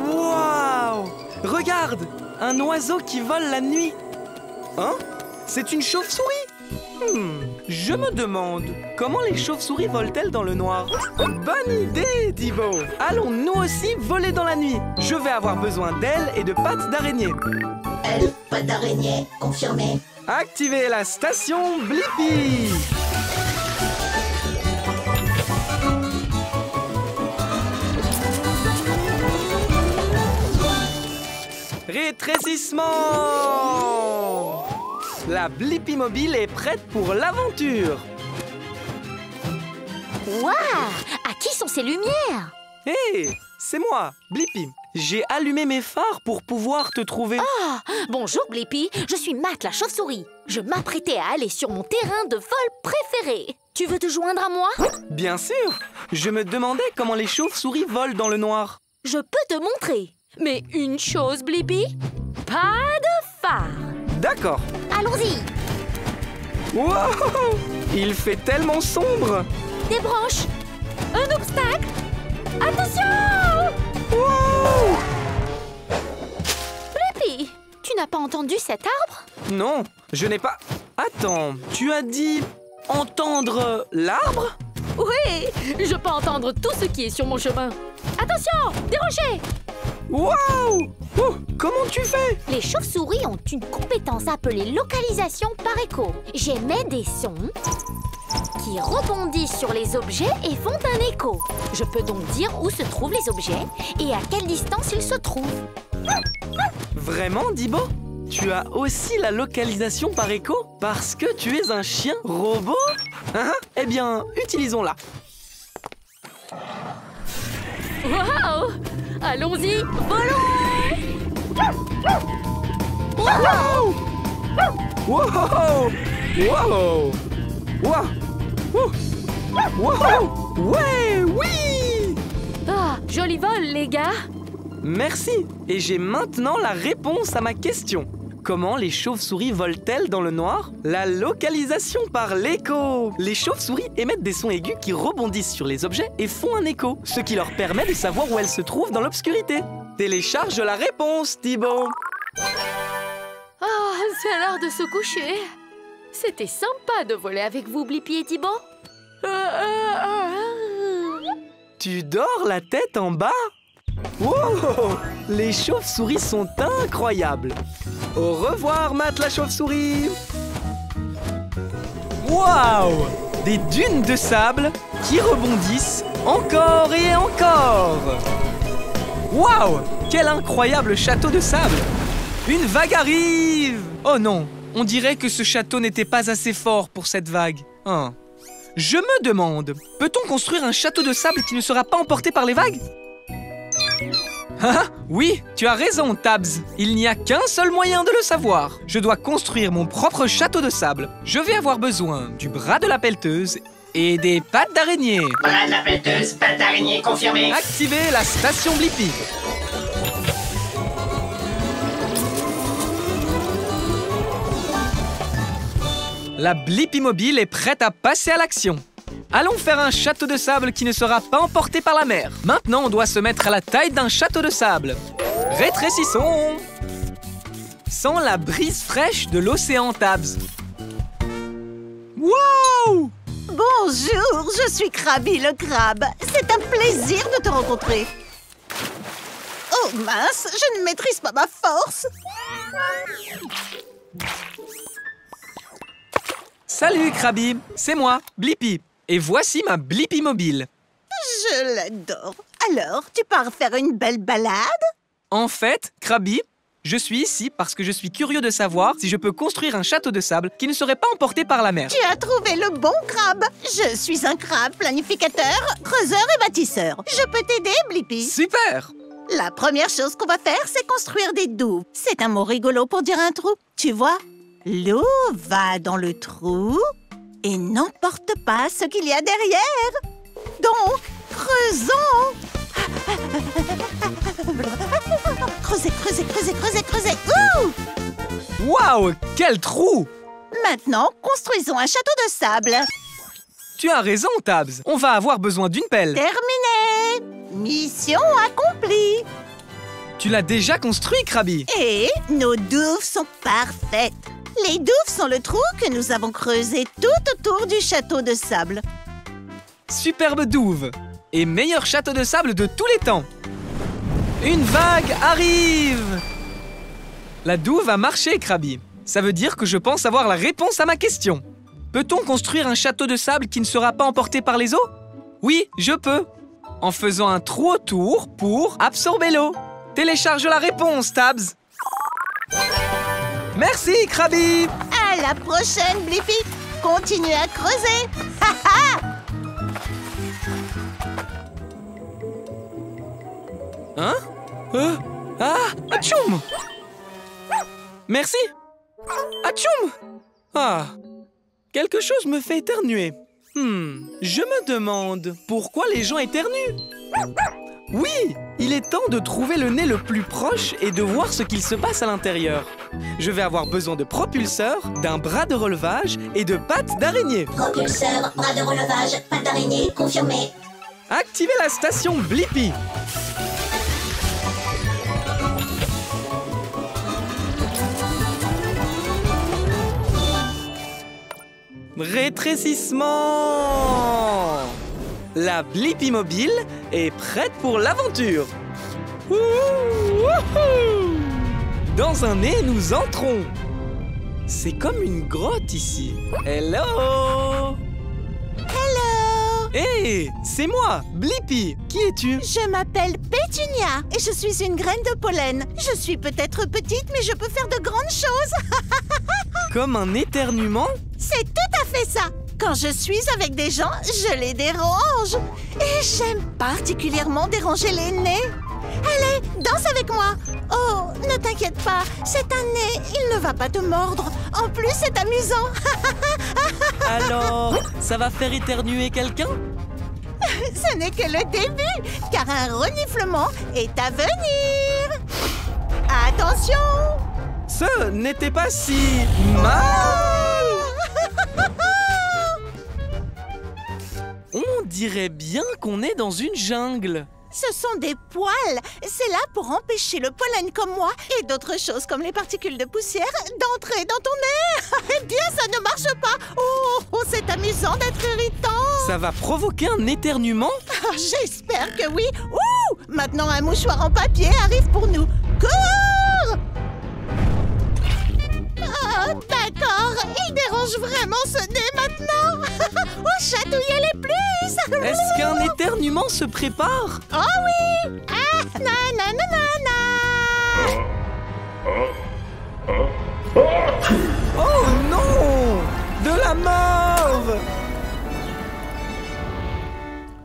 Waouh! Regarde! Un oiseau qui vole la nuit. Hein? C'est une chauve-souris? Je me demande, comment les chauves-souris volent-elles dans le noir? Bonne idée, Thibaut! Allons nous aussi voler dans la nuit. Je vais avoir besoin d'ailes et de pattes d'araignée. Ailes, pattes d'araignée, confirmé. Activez la station Blippi! Rétrécissement! La Blippi mobile est prête pour l'aventure! Waouh! À qui sont ces lumières? Hé! C'est moi, Blippi. J'ai allumé mes phares pour pouvoir te trouver. Oh! Bonjour Blippi, je suis Matt la chauve-souris. Je m'apprêtais à aller sur mon terrain de vol préféré. Tu veux te joindre à moi? Bien sûr! Je me demandais comment les chauves-souris volent dans le noir. Je peux te montrer. Mais une chose, Blippi, pas de phare. D'accord. Allons-y. Wow! Il fait tellement sombre! Des branches. Un obstacle. Attention! Wow! Blippi, tu n'as pas entendu cet arbre? Non, je n'ai pas... Attends, tu as dit entendre l'arbre? Oui, je peux entendre tout ce qui est sur mon chemin. Attention, des rochers. Waouh! Oh, comment tu fais? Les chauves-souris ont une compétence appelée localisation par écho. J'émets des sons qui rebondissent sur les objets et font un écho. Je peux donc dire où se trouvent les objets et à quelle distance ils se trouvent. Vraiment, Dibo? Tu as aussi la localisation par écho? Parce que tu es un chien robot? Hein? Eh bien, utilisons-la. Waouh! Allons-y, volons! Wow! Wow! Wow! Wow! Wow! Ouais, oui! Ah, joli vol, les gars! Merci. Et j'ai maintenant la réponse à ma question. Comment les chauves-souris volent-elles dans le noir? La localisation par l'écho. Les chauves-souris émettent des sons aigus qui rebondissent sur les objets et font un écho, ce qui leur permet de savoir où elles se trouvent dans l'obscurité. Télécharge la réponse, Thibaut. Oh, c'est l'heure de se coucher. C'était sympa de voler avec vous, Blippi et Thibaut. Tu dors la tête en bas? Wow! Les chauves-souris sont incroyables. Au revoir, Matt la chauve-souris. Waouh! Des dunes de sable qui rebondissent encore et encore. Waouh! Quel incroyable château de sable! Une vague arrive! Oh non, on dirait que ce château n'était pas assez fort pour cette vague. Hein. Je me demande, peut-on construire un château de sable qui ne sera pas emporté par les vagues? Ah, oui, tu as raison, Tabs. Il n'y a qu'un seul moyen de le savoir. Je dois construire mon propre château de sable. Je vais avoir besoin du bras de la pelleteuse et des pattes d'araignée. Bras de la pelleteuse, pattes d'araignée, confirmé. Activez la station Blippi. La Blippi mobile est prête à passer à l'action. Allons faire un château de sable qui ne sera pas emporté par la mer. Maintenant, on doit se mettre à la taille d'un château de sable. Rétrécissons. Sans la brise fraîche de l'océan, Tabs. Wow! Bonjour, je suis Krabi le crabe. C'est un plaisir de te rencontrer. Oh mince, je ne maîtrise pas ma force. Salut, Krabi. C'est moi, Blippi. Et voici ma Blippi mobile. Je l'adore. Alors, tu pars faire une belle balade? En fait, Krabi, je suis ici parce que je suis curieux de savoir si je peux construire un château de sable qui ne serait pas emporté par la mer. Tu as trouvé le bon crabe. Je suis un crabe planificateur, creuseur et bâtisseur. Je peux t'aider, Blippi? Super! La première chose qu'on va faire, c'est construire des douves. C'est un mot rigolo pour dire un trou. Tu vois? L'eau va dans le trou et n'emporte pas ce qu'il y a derrière. Donc, creusons. Creusez, creusez, creusez, creusez, creusez. Ouh! Waouh! Quel trou! Maintenant, construisons un château de sable. Tu as raison, Tabs. On va avoir besoin d'une pelle. Terminé. Mission accomplie. Tu l'as déjà construit, Krabby. Et nos douves sont parfaites. Les douves sont le trou que nous avons creusé tout autour du château de sable. Superbe douve. Et meilleur château de sable de tous les temps. Une vague arrive. La douve a marché, Krabby. Ça veut dire que je pense avoir la réponse à ma question. Peut-on construire un château de sable qui ne sera pas emporté par les eaux? Oui, je peux. En faisant un trou autour pour absorber l'eau. Télécharge la réponse, Tabs. Merci, Krabby. À la prochaine, Blippi. Continue à creuser. Hein? Atchoum! Merci. Atchoum! Ah, quelque chose me fait éternuer. Je me demande pourquoi les gens éternuent. Oui, il est temps de trouver le nez le plus proche et de voir ce qu'il se passe à l'intérieur. Je vais avoir besoin de propulseurs, d'un bras de relevage et de pattes d'araignée. Propulseur, bras de relevage, pattes d'araignée, confirmé. Activez la station Blippi. Rétrécissement. La Blippi mobile est prête pour l'aventure. Dans un nez, nous entrons. C'est comme une grotte ici. Hello. Hello. Hé, c'est moi, Blippi. Qui es-tu? Je m'appelle Pétunia et je suis une graine de pollen. Je suis peut-être petite, mais je peux faire de grandes choses. Comme un éternuement? C'est tout à fait ça. Quand je suis avec des gens, je les dérange. Et j'aime particulièrement déranger les nez. Allez, danse avec moi. Oh, ne t'inquiète pas, c'est un nez, il ne va pas te mordre. En plus, c'est amusant. Alors, ça va faire éternuer quelqu'un? Ce n'est que le début, car un reniflement est à venir. Attention! Ce n'était pas si mal. On dirait bien qu'on est dans une jungle. Ce sont des poils. C'est là pour empêcher le pollen comme moi et d'autres choses comme les particules de poussière d'entrer dans ton nez. Eh bien, ça ne marche pas. Oh, c'est amusant d'être irritant. Ça va provoquer un éternuement? J'espère que oui. Ouh, maintenant, un mouchoir en papier arrive pour nous. Cours! Oh, d'accord. Il dérange vraiment ce nez maintenant. Oh, chatouillez-les plus. Est-ce qu'un éternuement se prépare? Oh oui! Ah, nananana! Oh non! De la mauve!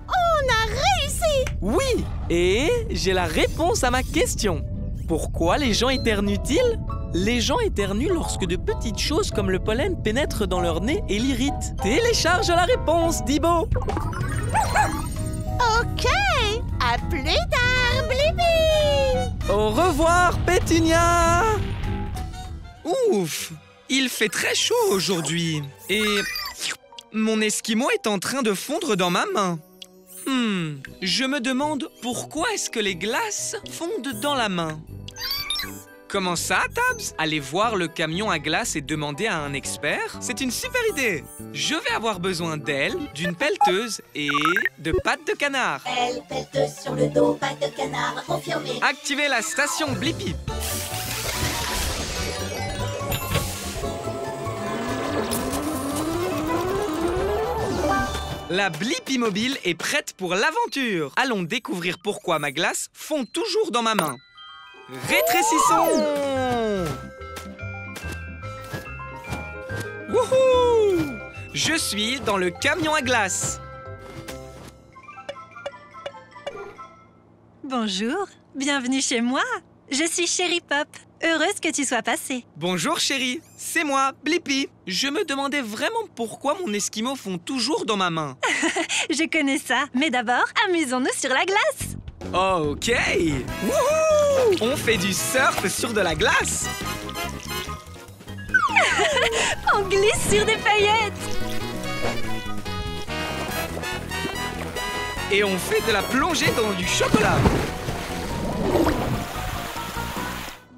On a réussi! Oui! Et j'ai la réponse à ma question. Pourquoi les gens éternuent-ils? Les gens éternuent lorsque de petites choses comme le pollen pénètrent dans leur nez et l'irritent. Télécharge la réponse, Dibo! Ok! À plus tard, Blippi! Au revoir, Pétunia! Ouf! Il fait très chaud aujourd'hui. Et mon esquimau est en train de fondre dans ma main. Je me demande pourquoi est-ce que les glaces fondent dans la main? Comment ça, Tabs? Aller voir le camion à glace et demander à un expert? C'est une super idée! Je vais avoir besoin d'ailes, d'une pelleteuse et de pattes de canard. Elle, pelleteuse sur le dos, pattes de canard, confirmé. Activez la station Blippi. La Blippi mobile est prête pour l'aventure. Allons découvrir pourquoi ma glace fond toujours dans ma main. Rétrécissons! Wouhou! Je suis dans le camion à glace. Bonjour, bienvenue chez moi. Je suis Chérie Pop. Heureuse que tu sois passée. Bonjour chérie, c'est moi, Blippi. Je me demandais vraiment pourquoi mon esquimau fond toujours dans ma main. Je connais ça, mais d'abord, amusons-nous sur la glace. Ok! Wouhou! On fait du surf sur de la glace. On glisse sur des paillettes. Et on fait de la plongée dans du chocolat.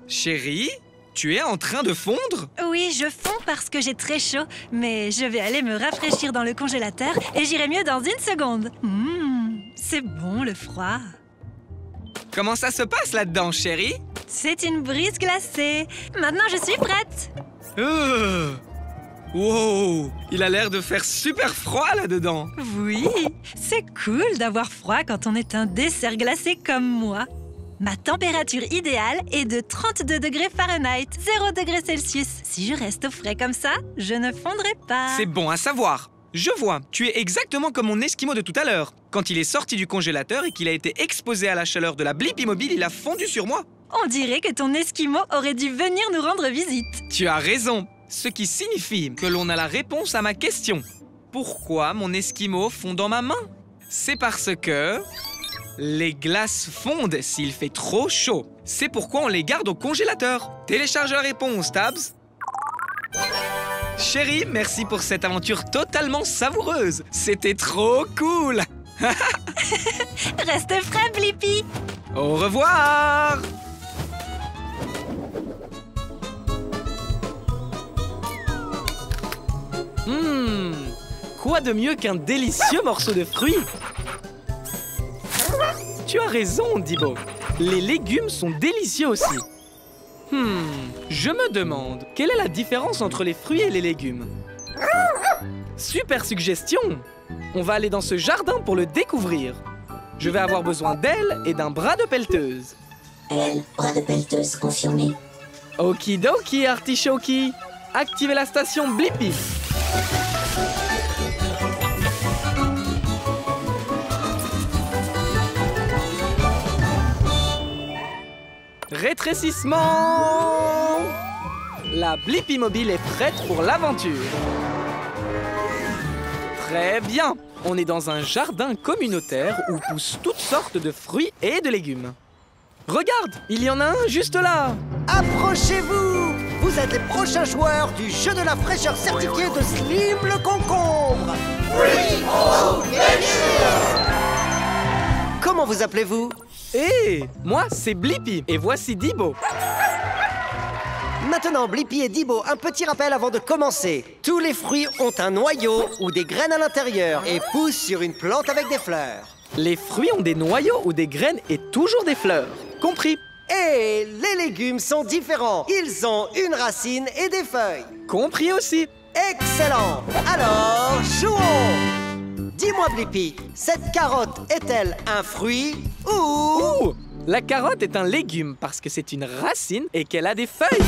Chérie, tu es en train de fondre? Oui, je fonds parce que j'ai très chaud, mais je vais aller me rafraîchir dans le congélateur et j'irai mieux dans 1 seconde. C'est bon le froid. Comment ça se passe là-dedans, chérie? C'est une brise glacée. Maintenant, je suis prête. Wow, il a l'air de faire super froid là-dedans. Oui, c'est cool d'avoir froid quand on est un dessert glacé comme moi. Ma température idéale est de 32 degrés Fahrenheit, 0 degrés Celsius. Si je reste au frais comme ça, je ne fondrai pas. C'est bon à savoir. Je vois, tu es exactement comme mon Esquimau de tout à l'heure. Quand il est sorti du congélateur et qu'il a été exposé à la chaleur de la Blippi Mobile, il a fondu sur moi. On dirait que ton Esquimau aurait dû venir nous rendre visite. Tu as raison, ce qui signifie que l'on a la réponse à ma question. Pourquoi mon Esquimau fond dans ma main? C'est parce que les glaces fondent s'il fait trop chaud. C'est pourquoi on les garde au congélateur. Télécharge la réponse, Tabs. Chérie, merci pour cette aventure totalement savoureuse. C'était trop cool. Reste frais, Blippi. Au revoir. Quoi de mieux qu'un délicieux morceau de fruits? Tu as raison, Dibo. Les légumes sont délicieux aussi. Je me demande, quelle est la différence entre les fruits et les légumes? Super suggestion! On va aller dans ce jardin pour le découvrir. Je vais avoir besoin d'elle et d'un bras de pelleteuse. Elle, bras de pelleteuse confirmé. Okidoki, artichoki. Activez la station Blippi. Rétrécissement! La Blippi Mobile est prête pour l'aventure. Très bien. On est dans un jardin communautaire où poussent toutes sortes de fruits et de légumes. Regarde, il y en a un juste là. Approchez-vous! Vous êtes les prochains joueurs du jeu de la fraîcheur certifié de Slim le concombre! Comment vous appelez-vous? Moi, c'est Blippi et voici Dibo. Maintenant, Blippi et Dibo, un petit rappel avant de commencer. Tous les fruits ont un noyau ou des graines à l'intérieur et poussent sur une plante avec des fleurs. Les fruits ont des noyaux ou des graines et toujours des fleurs. Compris? Et les légumes sont différents. Ils ont une racine et des feuilles. Compris aussi. Excellent! Alors, jouons! Dis-moi, Blippi, cette carotte est-elle un fruit ou... La carotte est un légume parce que c'est une racine et qu'elle a des feuilles. Exact!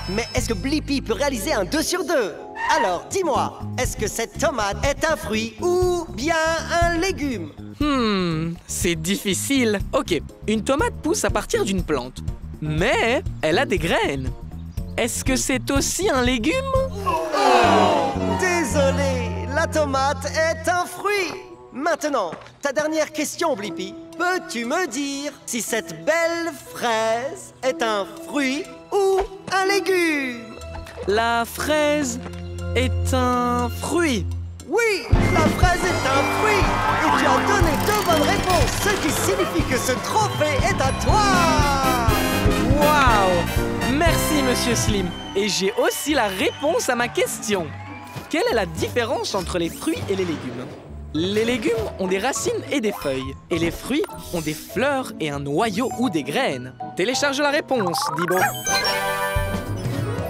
Mais est-ce que Blippi peut réaliser un 2 sur 2? Alors, dis-moi, est-ce que cette tomate est un fruit ou bien un légume? C'est difficile. Ok, une tomate pousse à partir d'une plante, mais elle a des graines. Est-ce que c'est aussi un légume? Désolé, la tomate est un fruit. Maintenant, ta dernière question, Blippi. Peux-tu me dire si cette belle fraise est un fruit ou un légume? La fraise est un fruit. Oui, la fraise est un fruit. Et tu as donné 2 bonnes réponses, ce qui signifie que ce trophée est à toi. Waouh! Merci, Monsieur Slim. Et j'ai aussi la réponse à ma question. Quelle est la différence entre les fruits et les légumes? Les légumes ont des racines et des feuilles. Et les fruits ont des fleurs et un noyau ou des graines. Télécharge la réponse, Dibo.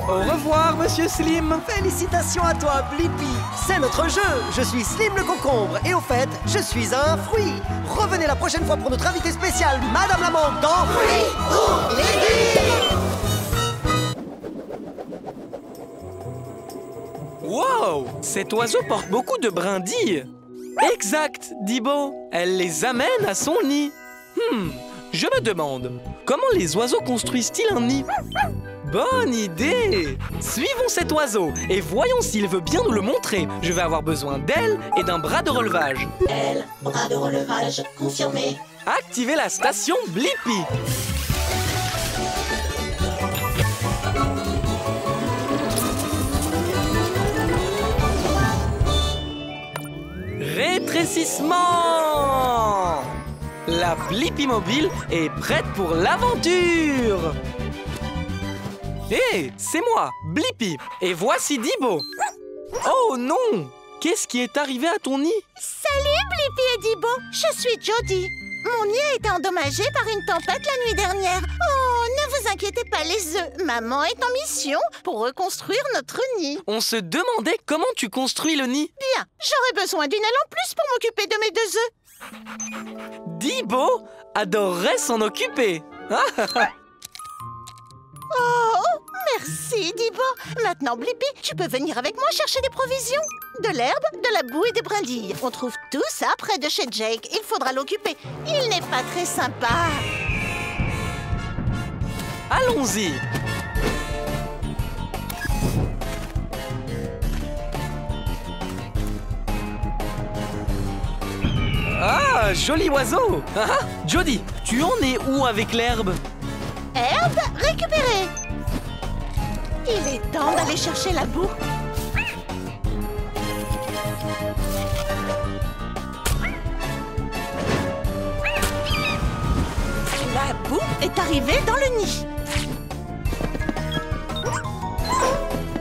Au revoir, Monsieur Slim. Félicitations à toi, Blippi. C'est notre jeu. Je suis Slim le concombre. Et au fait, je suis un fruit. Revenez la prochaine fois pour notre invité spécial, Madame la Mangue, dans Fruits ou Légumes. Wow! Cet oiseau porte beaucoup de brindilles. Exact, Dibo. Elle les amène à son nid. Je me demande, comment les oiseaux construisent-ils un nid? Bonne idée! Suivons cet oiseau et voyons s'il veut bien nous le montrer. Je vais avoir besoin d'elle et d'un bras de relevage. Elle, bras de relevage confirmé. Activez la station Blippi. Rafraîchissement! La Blippi Mobile est prête pour l'aventure! Hé, c'est moi, Blippi, et voici Dibo. Oh non! Qu'est-ce qui est arrivé à ton nid? Salut Blippi et Dibo, je suis Jody. Mon nid a été endommagé par une tempête la nuit dernière. Oh, ne vous inquiétez pas les œufs, maman est en mission pour reconstruire notre nid. On se demandait comment tu construis le nid. Bien, j'aurais besoin d'une aile en plus pour m'occuper de mes 2 œufs. Dibo adorerait s'en occuper. Oh, merci Dibo. Maintenant Blippi, tu peux venir avec moi chercher des provisions. De l'herbe, de la boue et des brindilles. On trouve tout ça près de chez Jake. Il faudra l'occuper. Il n'est pas très sympa. Allons-y. Ah, joli oiseau. Jody, tu en es où avec l'herbe? Herbe récupérée. Il est temps d'aller chercher la boue. La boue est arrivée dans le nid.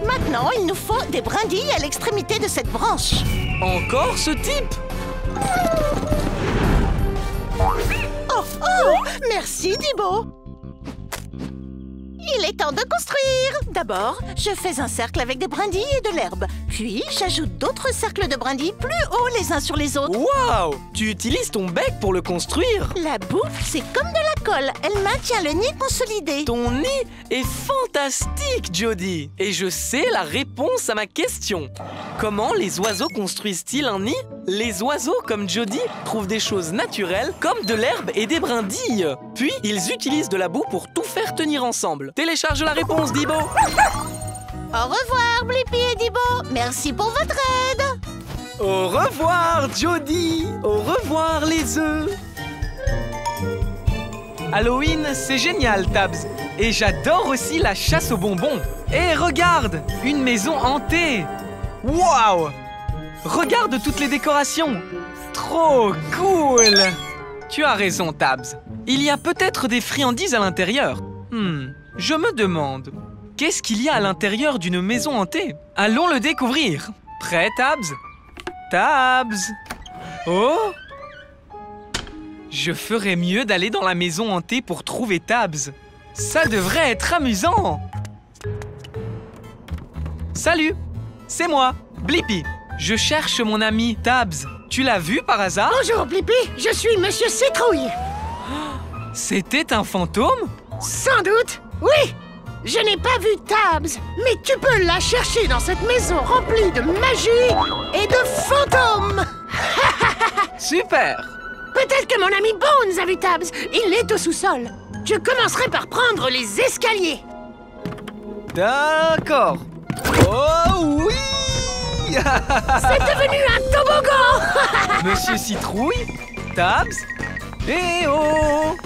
Maintenant, il nous faut des brindilles à l'extrémité de cette branche. Encore ce type? Oh, oh! Merci, Dibo! Il est temps de construire! D'abord, je fais un cercle avec des brindilles et de l'herbe. Puis, j'ajoute d'autres cercles de brindilles plus hauts les uns sur les autres. Waouh! Tu utilises ton bec pour le construire? La boue, c'est comme de la colle. Elle maintient le nid consolidé. Ton nid est fantastique, Jody! Et je sais la réponse à ma question. Comment les oiseaux construisent-ils un nid? Les oiseaux, comme Jody, trouvent des choses naturelles, comme de l'herbe et des brindilles. Puis, ils utilisent de la boue pour tout faire tenir ensemble. Télécharge la réponse, Dibo! Au revoir, Blippi et Dibo! Merci pour votre aide! Au revoir, Jody! Au revoir, les œufs! Halloween, c'est génial, Tabs! Et j'adore aussi la chasse aux bonbons! Et regarde! Une maison hantée! Waouh! Regarde toutes les décorations! Trop cool! Tu as raison, Tabs. Il y a peut-être des friandises à l'intérieur. Je me demande, qu'est-ce qu'il y a à l'intérieur d'une maison hantée? Allons le découvrir. Prêt, Tabs? Tabs! Oh! Je ferais mieux d'aller dans la maison hantée pour trouver Tabs. Ça devrait être amusant! Salut! C'est moi, Blippi. Je cherche mon ami Tabs. Tu l'as vu par hasard? Bonjour Blippi, je suis Monsieur Citrouille. C'était un fantôme? Sans doute, oui. Je n'ai pas vu Tabs, mais tu peux la chercher dans cette maison remplie de magie et de fantômes. Super! Peut-être que mon ami Bones a vu Tabs. Il est au sous-sol. Je commencerai par prendre les escaliers. D'accord. Oh oui! C'est devenu un toboggan. Monsieur Citrouille, Tabs, et oh!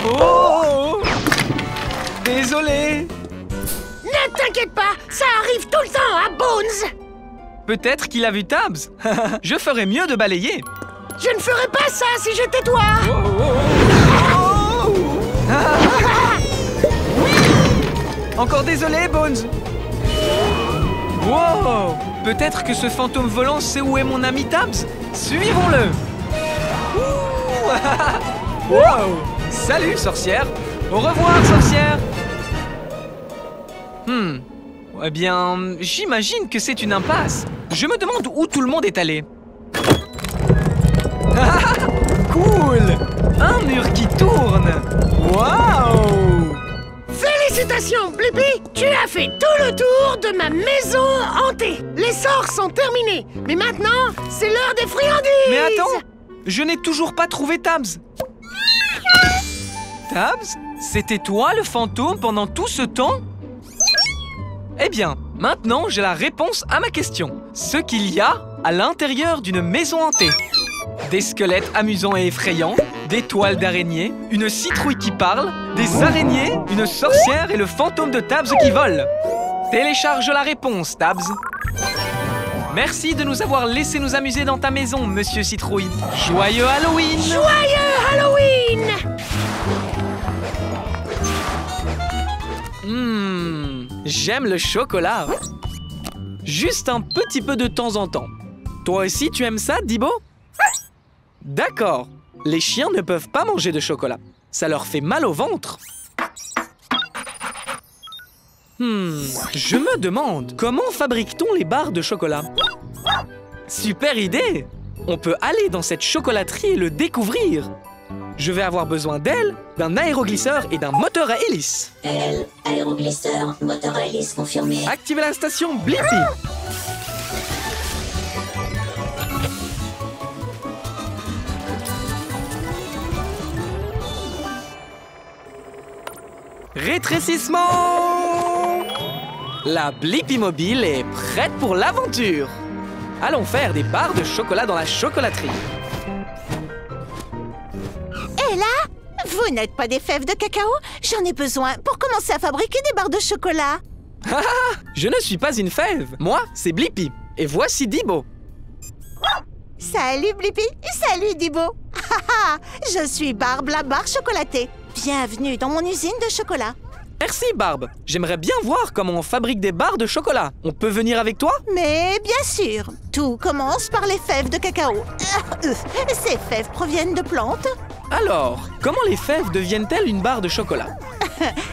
Oh! Désolé! Ne t'inquiète pas, ça arrive tout le temps à Bones. Peut-être qu'il a vu Tabs. Je ferais mieux de balayer. Je ne ferais pas ça si j'étais toi. Encore désolé, Bones. Wow! Peut-être que ce fantôme volant sait où est mon ami Tabs. Suivons-le. Wow! Salut, sorcière. Au revoir, sorcière. Eh bien, j'imagine que c'est une impasse. Je me demande où tout le monde est allé. Cool! Un mur qui tourne. Waouh! Félicitations, Blippi! Tu as fait tout le tour de ma maison hantée. Les sorts sont terminés. Mais maintenant, c'est l'heure des friandises. Mais attends! Je n'ai toujours pas trouvé Tabs. Tabs? C'était toi le fantôme pendant tout ce temps? Eh bien, maintenant j'ai la réponse à ma question. Ce qu'il y a à l'intérieur d'une maison hantée. Des squelettes amusants et effrayants, des toiles d'araignées, une citrouille qui parle, des araignées, une sorcière et le fantôme de Tabs qui vole. Télécharge la réponse, Tabs. Merci de nous avoir laissé nous amuser dans ta maison, Monsieur Citrouille. Joyeux Halloween! Joyeux Halloween! J'aime le chocolat. Juste un petit peu de temps en temps. Toi aussi, tu aimes ça, Dibo? D'accord. Les chiens ne peuvent pas manger de chocolat. Ça leur fait mal au ventre. Je me demande, comment fabrique-t-on les barres de chocolat? Super idée! On peut aller dans cette chocolaterie et le découvrir. Je vais avoir besoin d'ailes, d'un aéroglisseur et d'un moteur à hélice. Ailes, aéroglisseur, moteur à hélice confirmé. Activez la station Blippi. Rétrécissement! La Blippi Mobile est prête pour l'aventure. Allons faire des barres de chocolat dans la chocolaterie. Et là, vous n'êtes pas des fèves de cacao? J'en ai besoin pour commencer à fabriquer des barres de chocolat. Je ne suis pas une fève. Moi, c'est Blippi. Et voici Dibo. Salut Blippi, salut Dibo. Je suis Barbe la barre chocolatée. Bienvenue dans mon usine de chocolat. Merci, Barbe. J'aimerais bien voir comment on fabrique des barres de chocolat. On peut venir avec toi? Mais bien sûr, tout commence par les fèves de cacao. Ces fèves proviennent de plantes. Alors, comment les fèves deviennent-elles une barre de chocolat?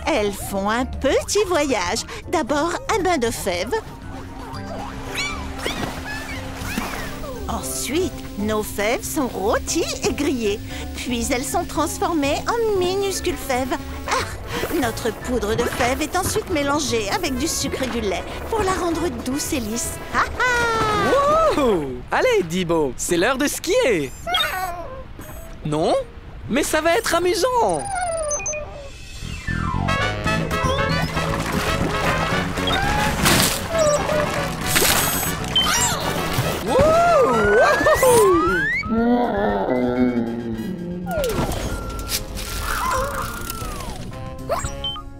Elles font un petit voyage. D'abord, un bain de fèves. Ensuite, nos fèves sont rôties et grillées. Puis elles sont transformées en minuscules fèves. Notre poudre de fèves est ensuite mélangée avec du sucre et du lait pour la rendre douce et lisse. Wow! Allez, Dibo, c'est l'heure de skier. Non? Mais ça va être amusant.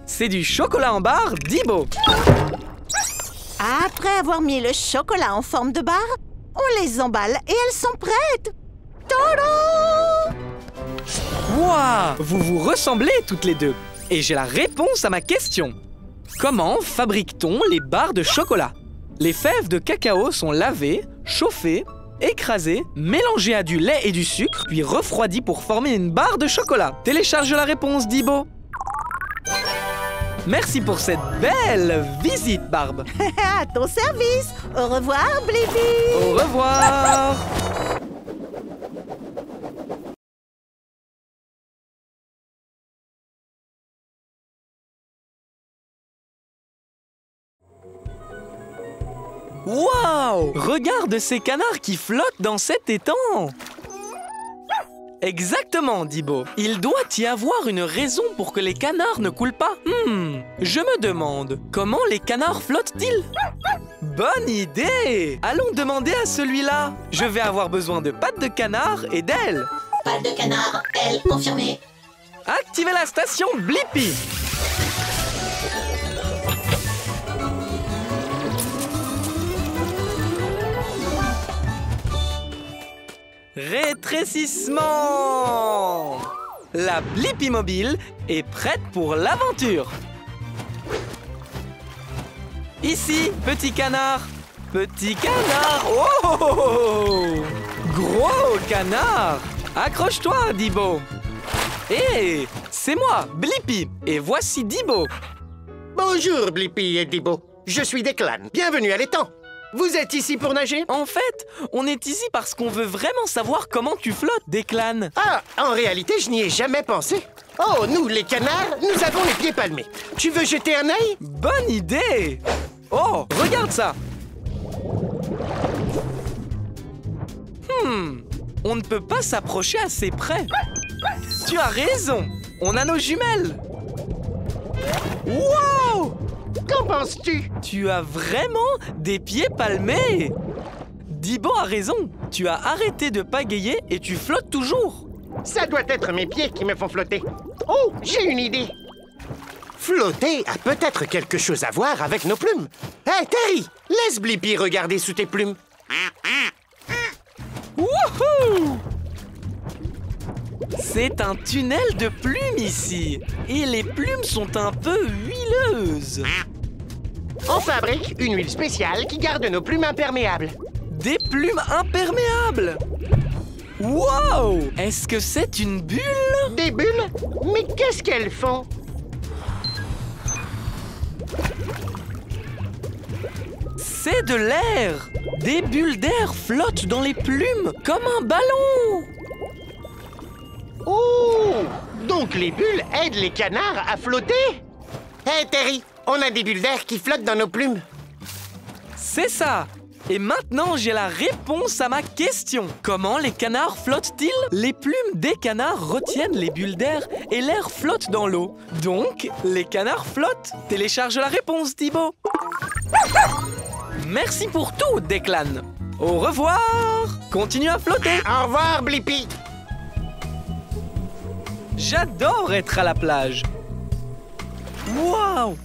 C'est du chocolat en barre, Dibo. Après avoir mis le chocolat en forme de barre, on les emballe et elles sont prêtes. Tadam! Wouah! Vous vous ressemblez toutes les deux. Et j'ai la réponse à ma question. Comment fabrique-t-on les barres de chocolat? Les fèves de cacao sont lavées, chauffées, écrasées, mélangées à du lait et du sucre, puis refroidies pour former une barre de chocolat. Télécharge la réponse, Dibo. Merci pour cette belle visite, Barbe. À ton service. Au revoir, Blippi. Au revoir. Waouh! Regarde ces canards qui flottent dans cet étang! Exactement, Dibo. Il doit y avoir une raison pour que les canards ne coulent pas. Je me demande, comment les canards flottent-ils? Bonne idée! Allons demander à celui-là. Je vais avoir besoin de pattes de canard et d'ailes. Pattes de canard, ailes confirmées. Activez la station Blippi. Rétrécissement! La Blippi Mobile est prête pour l'aventure. Ici, petit canard. Petit canard. Oh! Gros canard. Accroche-toi, Dibo. Hé, c'est moi, Blippi. Et voici Dibo. Bonjour, Blippi et Dibo. Je suis Declan. Bienvenue à l'étang. Vous êtes ici pour nager? En fait, on est ici parce qu'on veut vraiment savoir comment tu flottes, Declan. Ah, en réalité, je n'y ai jamais pensé. Oh, nous, les canards, nous avons les pieds palmés. Tu veux jeter un œil? Bonne idée! Oh, regarde ça! On ne peut pas s'approcher assez près. Tu as raison, on a nos jumelles. Wow! Qu'en penses-tu? Tu as vraiment des pieds palmés. Dibo a raison, tu as arrêté de pagayer et tu flottes toujours. Ça doit être mes pieds qui me font flotter. Oh, j'ai une idée. Flotter a peut-être quelque chose à voir avec nos plumes. Hé, Terry, laisse Blippi regarder sous tes plumes. Wouhou! C'est un tunnel de plumes ici. Et les plumes sont un peu huileuses. On fabrique une huile spéciale qui garde nos plumes imperméables. Des plumes imperméables! Wow! Est-ce que c'est une bulle? Des bulles? Mais qu'est-ce qu'elles font? C'est de l'air! Des bulles d'air flottent dans les plumes comme un ballon! Oh! Donc les bulles aident les canards à flotter? Hé Terry, on a des bulles d'air qui flottent dans nos plumes. C'est ça! Et maintenant, j'ai la réponse à ma question. Comment les canards flottent-ils? Les plumes des canards retiennent les bulles d'air et l'air flotte dans l'eau. Donc, les canards flottent. Télécharge la réponse, Thibaut. Merci pour tout, Declan. Au revoir. Continue à flotter. Au revoir, Blippi. J'adore être à la plage. Waouh!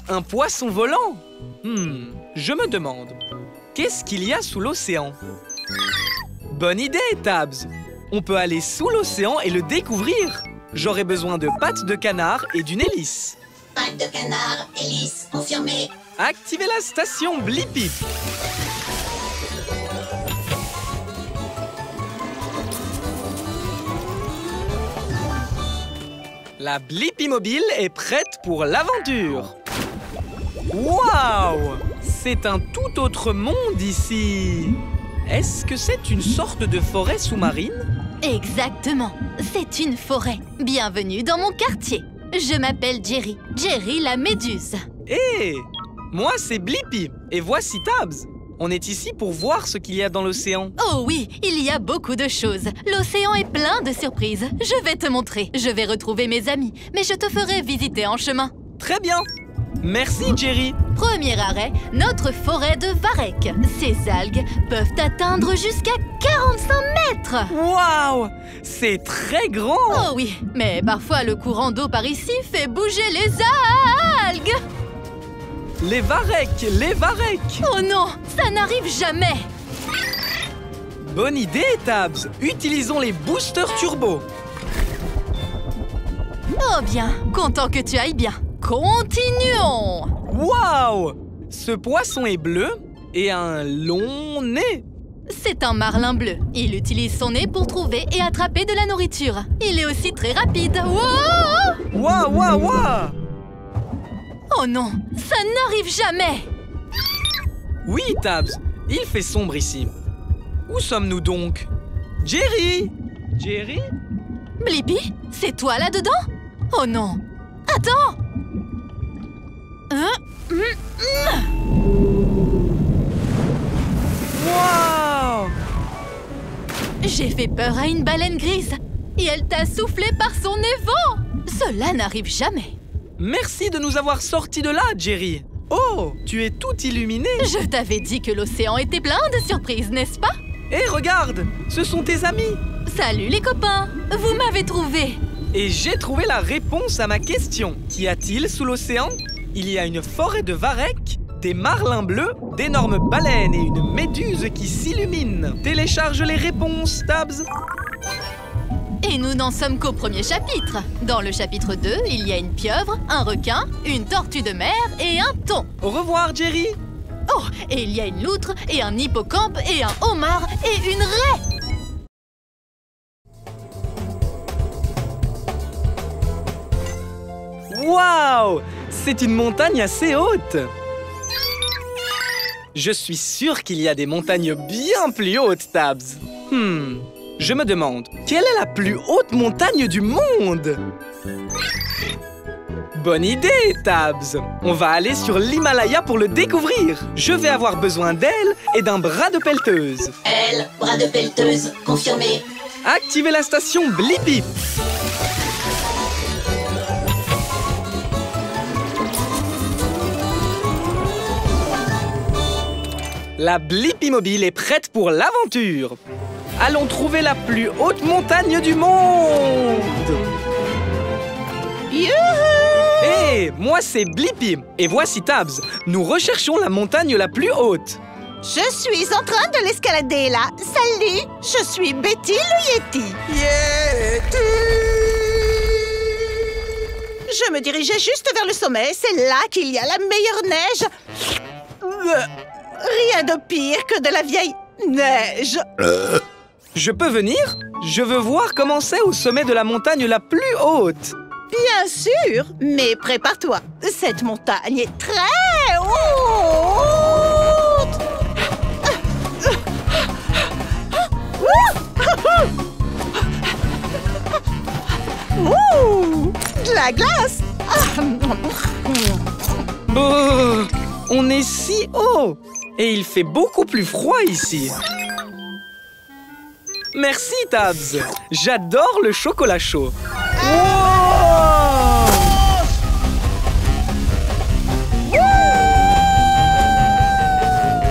Un poisson volant? Je me demande, qu'est-ce qu'il y a sous l'océan? Bonne idée, Tabs! On peut aller sous l'océan et le découvrir. J'aurai besoin de pattes de canard et d'une hélice. Pattes de canard, hélice, confirmé. Activez la station Blippi. La Blippi mobile est prête pour l'aventure. Waouh! C'est un tout autre monde ici. Est-ce que c'est une sorte de forêt sous-marine? Exactement, c'est une forêt. Bienvenue dans mon quartier. Je m'appelle Jerry, Jerry la méduse. Hé! Moi, c'est Blippi. Et voici Tabs. On est ici pour voir ce qu'il y a dans l'océan. Oh oui, il y a beaucoup de choses. L'océan est plein de surprises. Je vais te montrer. Je vais retrouver mes amis, mais je te ferai visiter en chemin. Très bien. Merci, Jerry. Premier arrêt, notre forêt de varech. Ces algues peuvent atteindre jusqu'à 45 mètres. Waouh! C'est très grand. Oh oui, mais parfois le courant d'eau par ici fait bouger les algues. Les varechs, les varechs. Oh non, ça n'arrive jamais. Bonne idée, Tabs. Utilisons les boosters turbo. Oh bien, content que tu ailles bien. Continuons. Waouh! Ce poisson est bleu et a un long nez. C'est un marlin bleu. Il utilise son nez pour trouver et attraper de la nourriture. Il est aussi très rapide. Wow! Waouh, waouh, waouh! Oh non, ça n'arrive jamais. Oui, Tabs, il fait sombre ici. Où sommes-nous donc? Jerry! Jerry? Blippi, c'est toi là-dedans? Oh non! Attends! Waouh! J'ai fait peur à une baleine grise et elle t'a soufflé par son évent. Cela n'arrive jamais. Merci de nous avoir sortis de là, Jerry. Oh, tu es tout illuminé. Je t'avais dit que l'océan était plein de surprises, n'est-ce pas? Hé, regarde, ce sont tes amis. Salut les copains, vous m'avez trouvé. Et j'ai trouvé la réponse à ma question. Qu'y a-t-il sous l'océan? Il y a une forêt de varech, des marlins bleus, d'énormes baleines et une méduse qui s'illumine. Télécharge les réponses, Tabs. Et nous n'en sommes qu'au premier chapitre. Dans le chapitre 2, il y a une pieuvre, un requin, une tortue de mer et un thon. Au revoir, Jerry. Oh, et il y a une loutre et un hippocampe et un homard et une raie. Waouh! C'est une montagne assez haute. Je suis sûr qu'il y a des montagnes bien plus hautes, Tabs. Je me demande, quelle est la plus haute montagne du monde? Bonne idée, Tabs. On va aller sur l'Himalaya pour le découvrir. Je vais avoir besoin d'ailes et d'un bras de pelleteuse. Elle, bras de pelleteuse, confirmé. Activez la station Blippi. La Blippi mobile est prête pour l'aventure. Allons trouver la plus haute montagne du monde. Youhou! Hé, moi c'est Blippi et voici Tabs. Nous recherchons la montagne la plus haute. Je suis en train de l'escalader là. Salut, je suis Betty le Yeti. Je me dirigeais juste vers le sommet. C'est là qu'il y a la meilleure neige. Rien de pire que de la vieille neige. Je peux venir? Je veux voir comment c'est au sommet de la montagne la plus haute. Bien sûr, mais prépare-toi. Cette montagne est très haute. Ouh, de la glace. Oh, on est si haut et il fait beaucoup plus froid ici. Merci, Tabs. J'adore le chocolat chaud. Wow!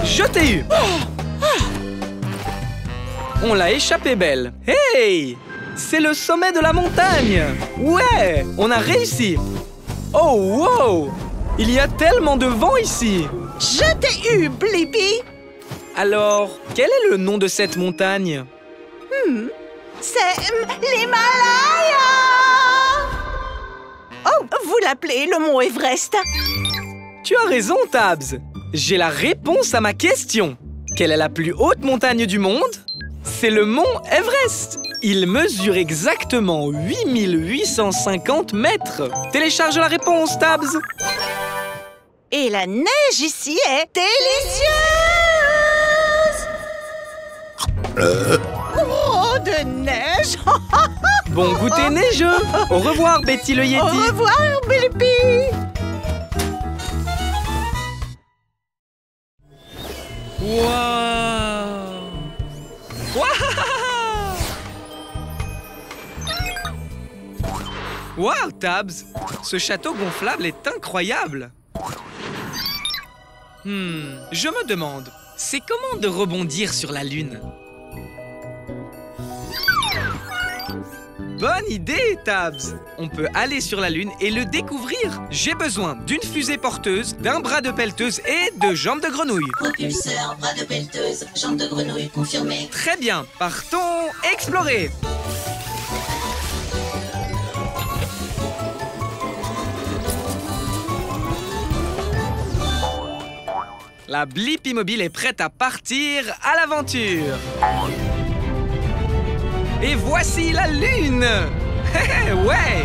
Je t'ai eu. On l'a échappé belle. Hey! C'est le sommet de la montagne. Ouais, on a réussi. Oh, wow! Il y a tellement de vent ici. Je t'ai eu, Blippi. Alors, quel est le nom de cette montagne? C'est l'Himalaya. Oh, vous l'appelez le mont Everest. Tu as raison, Tabs. J'ai la réponse à ma question. Quelle est la plus haute montagne du monde? C'est le mont Everest. Il mesure exactement 8850 mètres. Télécharge la réponse, Tabs. Et la neige ici est délicieuse. Oh, de neige. Bon goûter neigeux. Au revoir, Betty le Yeti. Au revoir, Blippi. Waouh! Waouh, Tabs! Ce château gonflable est incroyable! Je me demande, c'est comment de rebondir sur la Lune? Bonne idée, Tabs! On peut aller sur la Lune et le découvrir. J'ai besoin d'une fusée porteuse, d'un bras de pelleteuse et de jambes de grenouille. Propulseur, bras de pelleteuse, jambes de grenouille confirmé. Très bien, partons explorer! La Blippi Mobile est prête à partir à l'aventure. Et voici la Lune! Ouais!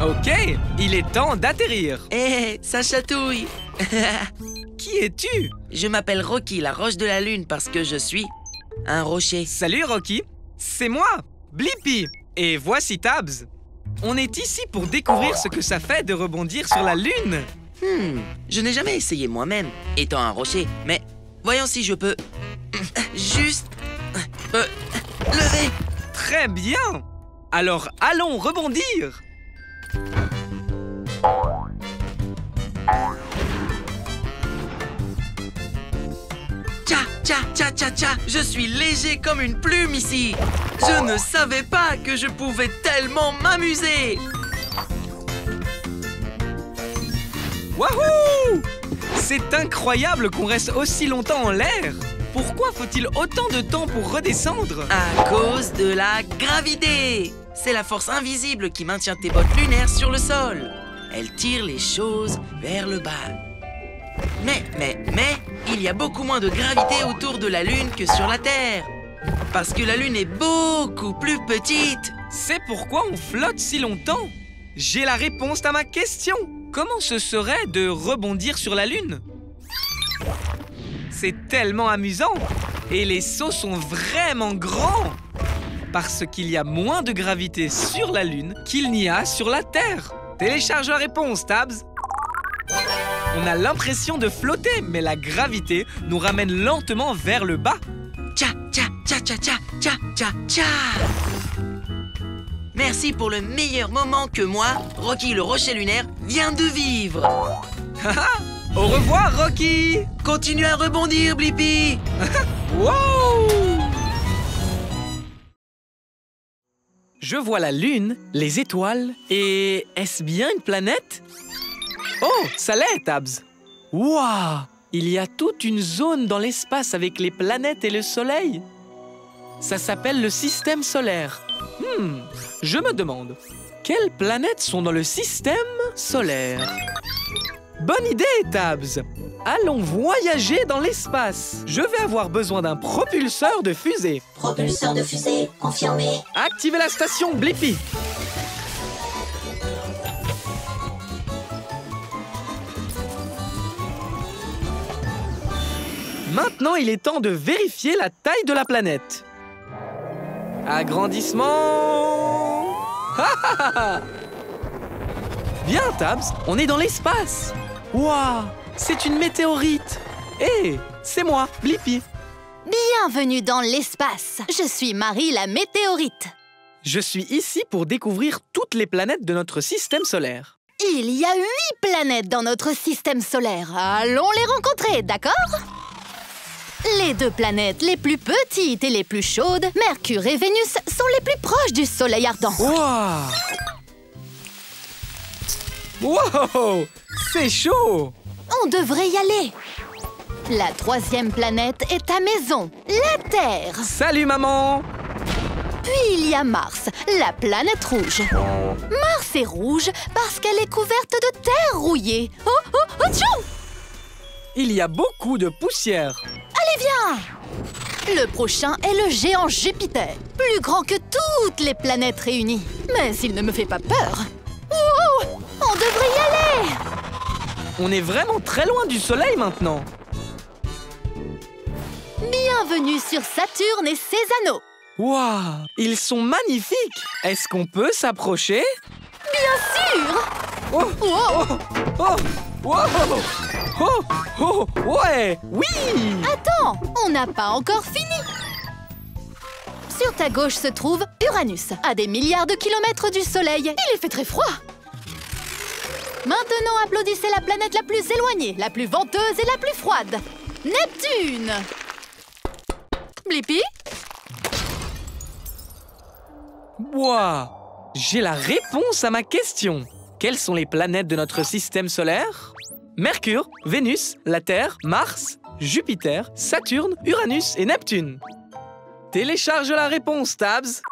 Ok, il est temps d'atterrir. Hé, ça chatouille. Qui es-tu? Je m'appelle Rocky, la roche de la lune, parce que je suis un rocher. Salut Rocky, c'est moi, Blippi. Et voici Tabs. On est ici pour découvrir ce que ça fait de rebondir sur la Lune. Je n'ai jamais essayé moi-même, étant un rocher, mais voyons si je peux juste me lever. Très bien. Alors allons rebondir. Tcha, tcha, tcha, tcha, tcha. Je suis léger comme une plume ici. Je ne savais pas que je pouvais tellement m'amuser. Wouhou! C'est incroyable qu'on reste aussi longtemps en l'air. Pourquoi faut-il autant de temps pour redescendre? À cause de la gravité. C'est la force invisible qui maintient tes bottes lunaires sur le sol. Elle tire les choses vers le bas. Mais, il y a beaucoup moins de gravité autour de la Lune que sur la Terre. Parce que la Lune est beaucoup plus petite. C'est pourquoi on flotte si longtemps. J'ai la réponse à ma question. Comment ce serait de rebondir sur la Lune? C'est tellement amusant. Et les sauts sont vraiment grands. Parce qu'il y a moins de gravité sur la Lune qu'il n'y a sur la Terre. Télécharge la réponse, Tabs. On a l'impression de flotter, mais la gravité nous ramène lentement vers le bas. Tcha, tcha, tcha, tcha, tcha, tcha, tcha, tcha. Merci pour le meilleur moment que moi, Rocky le rocher lunaire, viens de vivre. Au revoir, Rocky. Continue à rebondir, Blippi. Wow! Je vois la Lune, les étoiles, et est-ce bien une planète? Oh, ça l'est, Tabs. Waouh! Il y a toute une zone dans l'espace avec les planètes et le soleil. Ça s'appelle le système solaire. Je me demande, quelles planètes sont dans le système solaire? Bonne idée, Tabs! Allons voyager dans l'espace. Je vais avoir besoin d'un propulseur de fusée. Propulseur de fusée, confirmé. Activez la station Blippi. Maintenant, il est temps de vérifier la taille de la planète. Agrandissement. Bien, Tabs, on est dans l'espace. Waouh, c'est une météorite. Hé, c'est moi, Blippi. Bienvenue dans l'espace. Je suis Marie la météorite. Je suis ici pour découvrir toutes les planètes de notre système solaire. Il y a 8 planètes dans notre système solaire. Allons les rencontrer, d'accord? Les 2 planètes les plus petites et les plus chaudes, Mercure et Vénus, sont les plus proches du Soleil ardent. Waouh! Wow! C'est chaud! On devrait y aller. La 3e planète est ta maison, la Terre. Salut, maman! Puis il y a Mars, la planète rouge. Mars est rouge parce qu'elle est couverte de terre rouillée. Oh, tchou! Il y a beaucoup de poussière. Allez, viens! Le prochain est le géant Jupiter, plus grand que toutes les planètes réunies. Mais il ne me fait pas peur. Wow! On devrait y aller! On est vraiment très loin du soleil maintenant. Bienvenue sur Saturne et ses anneaux. Waouh! Ils sont magnifiques! Est-ce qu'on peut s'approcher? Bien sûr! Oh! Wow! Oh! Wow! Oh! Oh! Ouais! Oui! Attends, on n'a pas encore fini. Sur ta gauche se trouve Uranus, à des milliards de kilomètres du Soleil. Il fait très froid. Maintenant, applaudissez la planète la plus éloignée, la plus venteuse et la plus froide. Neptune! Blippi? Waouh! J'ai la réponse à ma question. Quelles sont les planètes de notre système solaire? Mercure, Vénus, la Terre, Mars, Jupiter, Saturne, Uranus et Neptune. Télécharge la réponse, Tabs.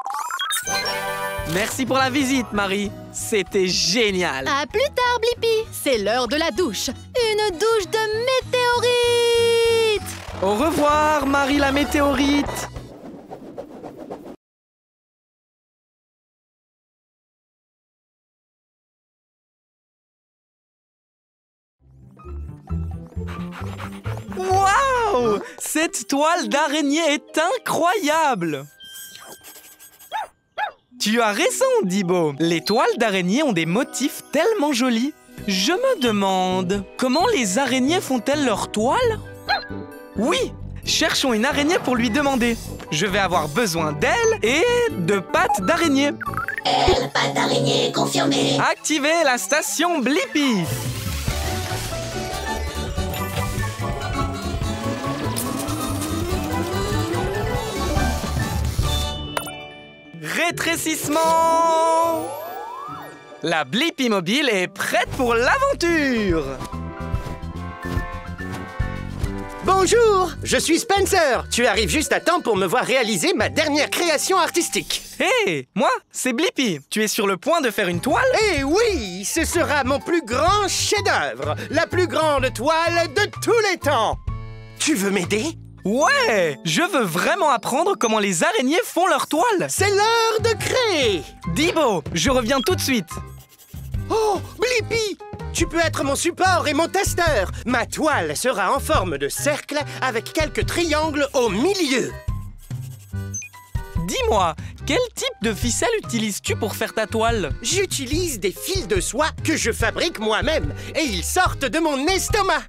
Merci pour la visite, Marie. C'était génial. À plus tard, Blippi. C'est l'heure de la douche. Une douche de météorite. Au revoir, Marie la météorite. Waouh! Cette toile d'araignée est incroyable! Tu as raison, Dibo. Les toiles d'araignée ont des motifs tellement jolis. Je me demande, comment les araignées font-elles leurs toiles? Oui! Cherchons une araignée pour lui demander. Je vais avoir besoin d'ailes et de pattes d'araignée. Elle, patte d'araignée, confirmé. Activez la station Blippi. Rétrécissement! La Blippi mobile est prête pour l'aventure! Bonjour, je suis Spencer. Tu arrives juste à temps pour me voir réaliser ma dernière création artistique. Hé, moi, c'est Blippi. Tu es sur le point de faire une toile? Eh oui, ce sera mon plus grand chef-d'œuvre, la plus grande toile de tous les temps. Tu veux m'aider? Ouais! Je veux vraiment apprendre comment les araignées font leur toile. C'est l'heure de créer. Dibo, je reviens tout de suite. Oh, Blippi! Tu peux être mon support et mon testeur. Ma toile sera en forme de cercle avec quelques triangles au milieu. Dis-moi, quel type de ficelle utilises-tu pour faire ta toile? J'utilise des fils de soie que je fabrique moi-même et ils sortent de mon estomac.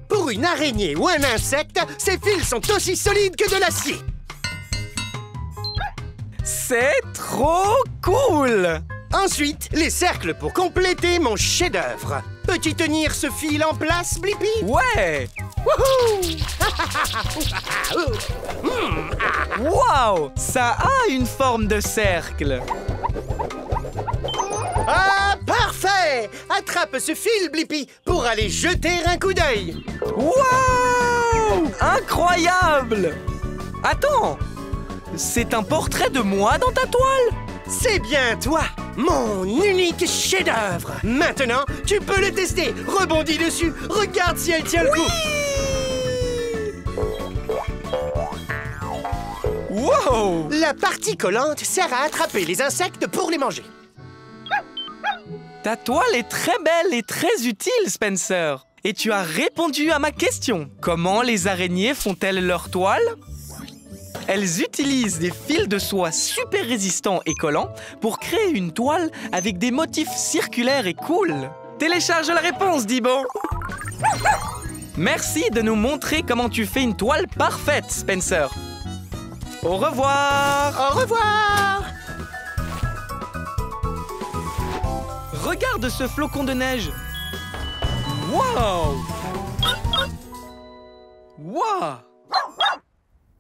Pour une araignée ou un insecte, ces fils sont aussi solides que de l'acier. C'est trop cool! Ensuite, les cercles pour compléter mon chef-d'œuvre. Peux-tu tenir ce fil en place, Blippi? Ouais! Wouhou! Waouh! Ça a une forme de cercle. Ah, parfait! Parfait! Attrape ce fil, Blippi, pour aller jeter un coup d'œil. Waouh! Incroyable! Attends! C'est un portrait de moi dans ta toile? C'est bien toi, mon unique chef-d'œuvre. Maintenant, tu peux le tester. Rebondis dessus. Regarde si elle tient le coup. Wow! La partie collante sert à attraper les insectes pour les manger. Ta toile est très belle et très utile, Spencer. Et tu as répondu à ma question. Comment les araignées font-elles leur toile? Elles utilisent des fils de soie super résistants et collants pour créer une toile avec des motifs circulaires et cool. Télécharge la réponse, Dibo. Merci de nous montrer comment tu fais une toile parfaite, Spencer. Au revoir. Au revoir. Regarde ce flocon de neige. Wow! Wow!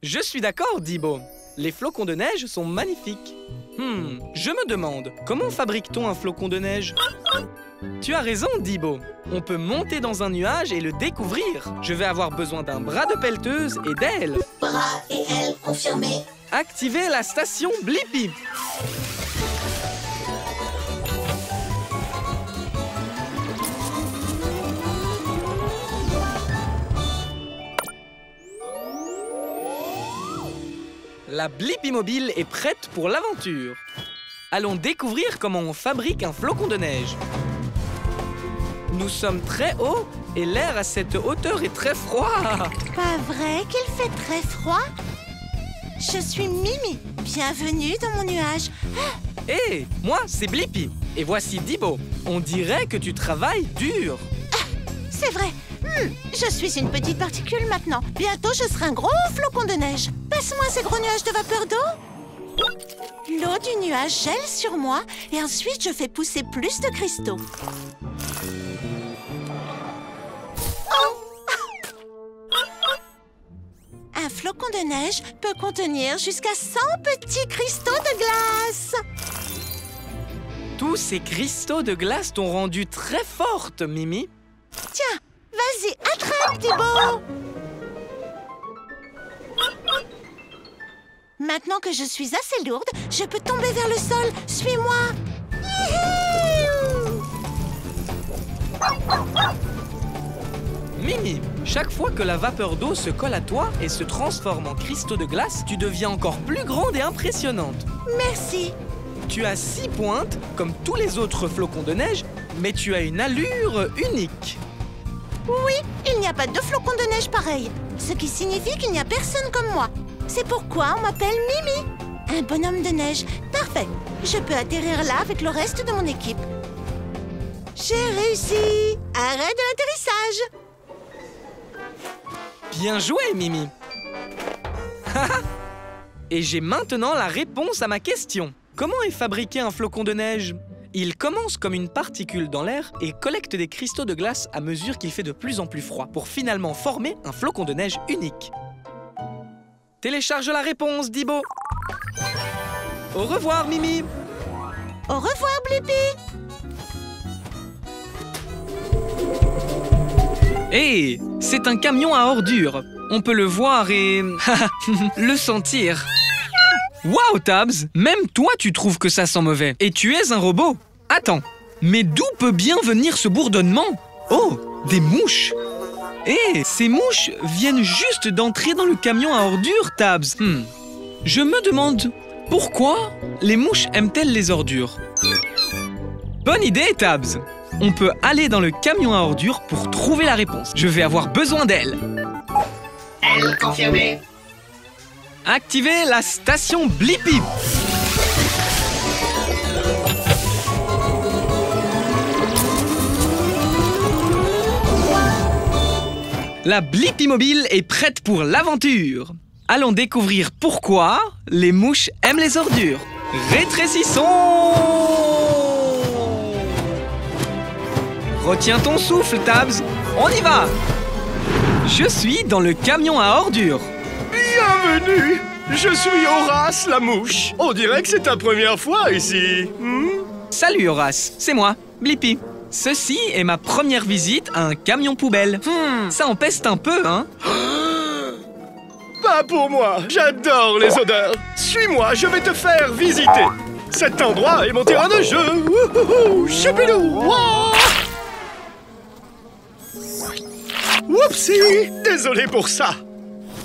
Je suis d'accord, Dibo. Les flocons de neige sont magnifiques. Je me demande, comment fabrique-t-on un flocon de neige? Tu as raison, Dibo. On peut monter dans un nuage et le découvrir. Je vais avoir besoin d'un bras de pelleteuse et d'ailes. Bras et ailes confirmés. Activez la station Blippi. La Blippi Mobile est prête pour l'aventure. Allons découvrir comment on fabrique un flocon de neige. Nous sommes très haut et l'air à cette hauteur est très froid. Pas vrai qu'il fait très froid? Je suis Mimi. Bienvenue dans mon nuage. Hé, moi, c'est Blippi. Et voici Dibo. On dirait que tu travailles dur. C'est vrai. Je suis une petite particule maintenant. Bientôt, je serai un gros flocon de neige. Passe-moi ces gros nuages de vapeur d'eau. L'eau du nuage gèle sur moi et ensuite, je fais pousser plus de cristaux. Un flocon de neige peut contenir jusqu'à 100 petits cristaux de glace. Tous ces cristaux de glace t'ont rendu très forte, Mimi. Tiens, vas-y, attrape, Dibo. Maintenant que je suis assez lourde, je peux tomber vers le sol. Suis-moi. Mimi, chaque fois que la vapeur d'eau se colle à toi et se transforme en cristaux de glace, tu deviens encore plus grande et impressionnante. Merci. Tu as 6 pointes, comme tous les autres flocons de neige, mais tu as une allure unique. Oui, il n'y a pas de flocons de neige pareil, ce qui signifie qu'il n'y a personne comme moi. C'est pourquoi on m'appelle Mimi. Un bonhomme de neige. Parfait. Je peux atterrir là avec le reste de mon équipe. J'ai réussi. Arrêt de l'atterrissage. Bien joué, Mimi. Et j'ai maintenant la réponse à ma question. Comment est fabriqué un flocon de neige? Il commence comme une particule dans l'air et collecte des cristaux de glace à mesure qu'il fait de plus en plus froid pour finalement former un flocon de neige unique. Télécharge la réponse, Dibo. Au revoir, Mimi. Au revoir, Blippi. Hé, c'est un camion à ordures. On peut le voir et le sentir. Waouh, Tabs, même toi tu trouves que ça sent mauvais. Et tu es un robot. Attends, mais d'où peut bien venir ce bourdonnement? Oh, des mouches. Hé, ces mouches viennent juste d'entrer dans le camion à ordures, Tabs. Je me demande, pourquoi les mouches aiment-elles les ordures? Bonne idée, Tabs. On peut aller dans le camion à ordures pour trouver la réponse. Je vais avoir besoin d'elle. Elle confirmée. Activez la station Blippi. La Blippi Mobile est prête pour l'aventure. Allons découvrir pourquoi les mouches aiment les ordures. Rétrécissons! Retiens ton souffle, Tabs. On y va! Je suis dans le camion à ordures. Bienvenue! Je suis Horace la mouche. On dirait que c'est ta première fois ici. Salut Horace, c'est moi, Blippi. Ceci est ma première visite à un camion poubelle. Ça en peste un peu, hein? Pas pour moi, j'adore les odeurs. Suis-moi, je vais te faire visiter. Cet endroit est mon terrain de jeu. Wouhouhou, choupidou, wouah. Whoopsie, désolé pour ça.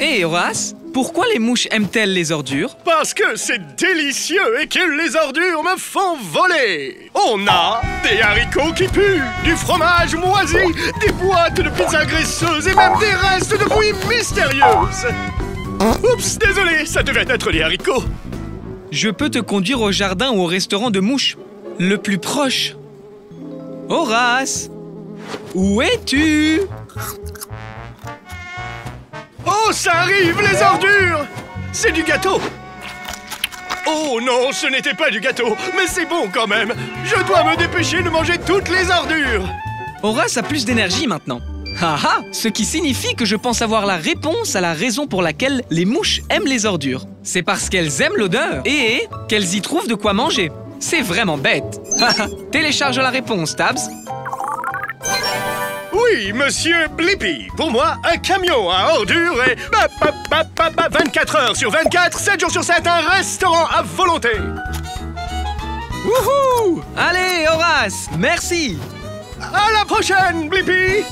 Hé, Horace, pourquoi les mouches aiment-elles les ordures? Parce que c'est délicieux et que les ordures me font voler. On a des haricots qui puent, du fromage moisi, des boîtes de pizza graisseuses et même des restes de bouillie mystérieuses. Oups, désolé, ça devait être les haricots. Je peux te conduire au jardin ou au restaurant de mouches, le plus proche. Horace, où es-tu? Oh, ça arrive, les ordures! C'est du gâteau! Oh non, ce n'était pas du gâteau, mais c'est bon quand même! Je dois me dépêcher de manger toutes les ordures! Horace a plus d'énergie maintenant. Haha, ce qui signifie que je pense avoir la réponse à la raison pour laquelle les mouches aiment les ordures. C'est parce qu'elles aiment l'odeur et qu'elles y trouvent de quoi manger. C'est vraiment bête. Télécharge la réponse, Tabs. Oui, monsieur Blippi. Pour moi, un camion à ordures est 24 heures sur 24, 7 jours sur 7, un restaurant à volonté. Wouhou! Allez, Horace, merci. À la prochaine, Blippi.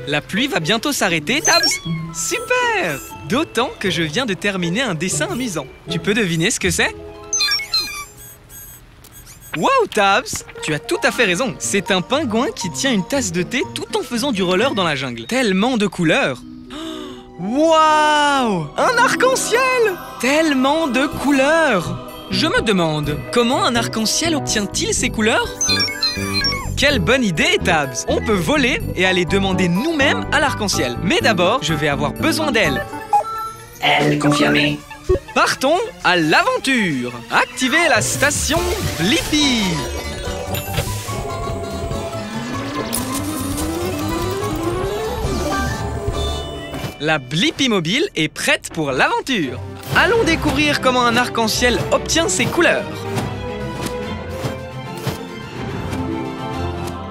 La pluie va bientôt s'arrêter, Tabs. Super! D'autant que je viens de terminer un dessin amusant. Tu peux deviner ce que c'est? Wow, Tabs! Tu as tout à fait raison. C'est un pingouin qui tient une tasse de thé tout en faisant du roller dans la jungle. Tellement de couleurs! Waouh! Un arc-en-ciel! Tellement de couleurs! Je me demande, comment un arc-en-ciel obtient-il ces couleurs? Quelle bonne idée, Tabs! On peut voler et aller demander nous-mêmes à l'arc-en-ciel. Mais d'abord, je vais avoir besoin d'elle. Elle confirmée. Partons à l'aventure! Activez la station Blippi! La Blippi Mobile est prête pour l'aventure. Allons découvrir comment un arc-en-ciel obtient ses couleurs.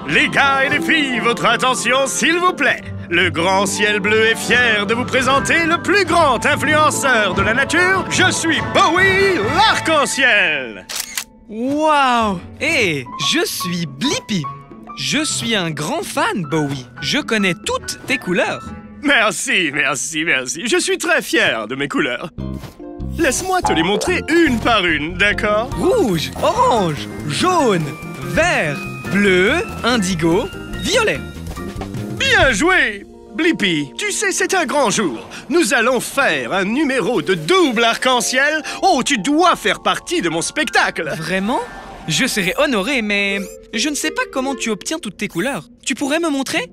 Les gars et les filles, votre attention s'il vous plaît. Le grand ciel bleu est fier de vous présenter le plus grand influenceur de la nature. Je suis Bowie, l'arc-en-ciel. Waouh! Et je suis Blippi. Je suis un grand fan, Bowie. Je connais toutes tes couleurs. Merci, merci, merci. Je suis très fier de mes couleurs. Laisse-moi te les montrer une par une, d'accord? Rouge, orange, jaune, vert, bleu, indigo, violet. Bien joué, Blippi. Tu sais, c'est un grand jour. Nous allons faire un numéro de double arc-en-ciel. Oh, tu dois faire partie de mon spectacle. Vraiment? Je serais honoré, mais je ne sais pas comment tu obtiens toutes tes couleurs. Tu pourrais me montrer?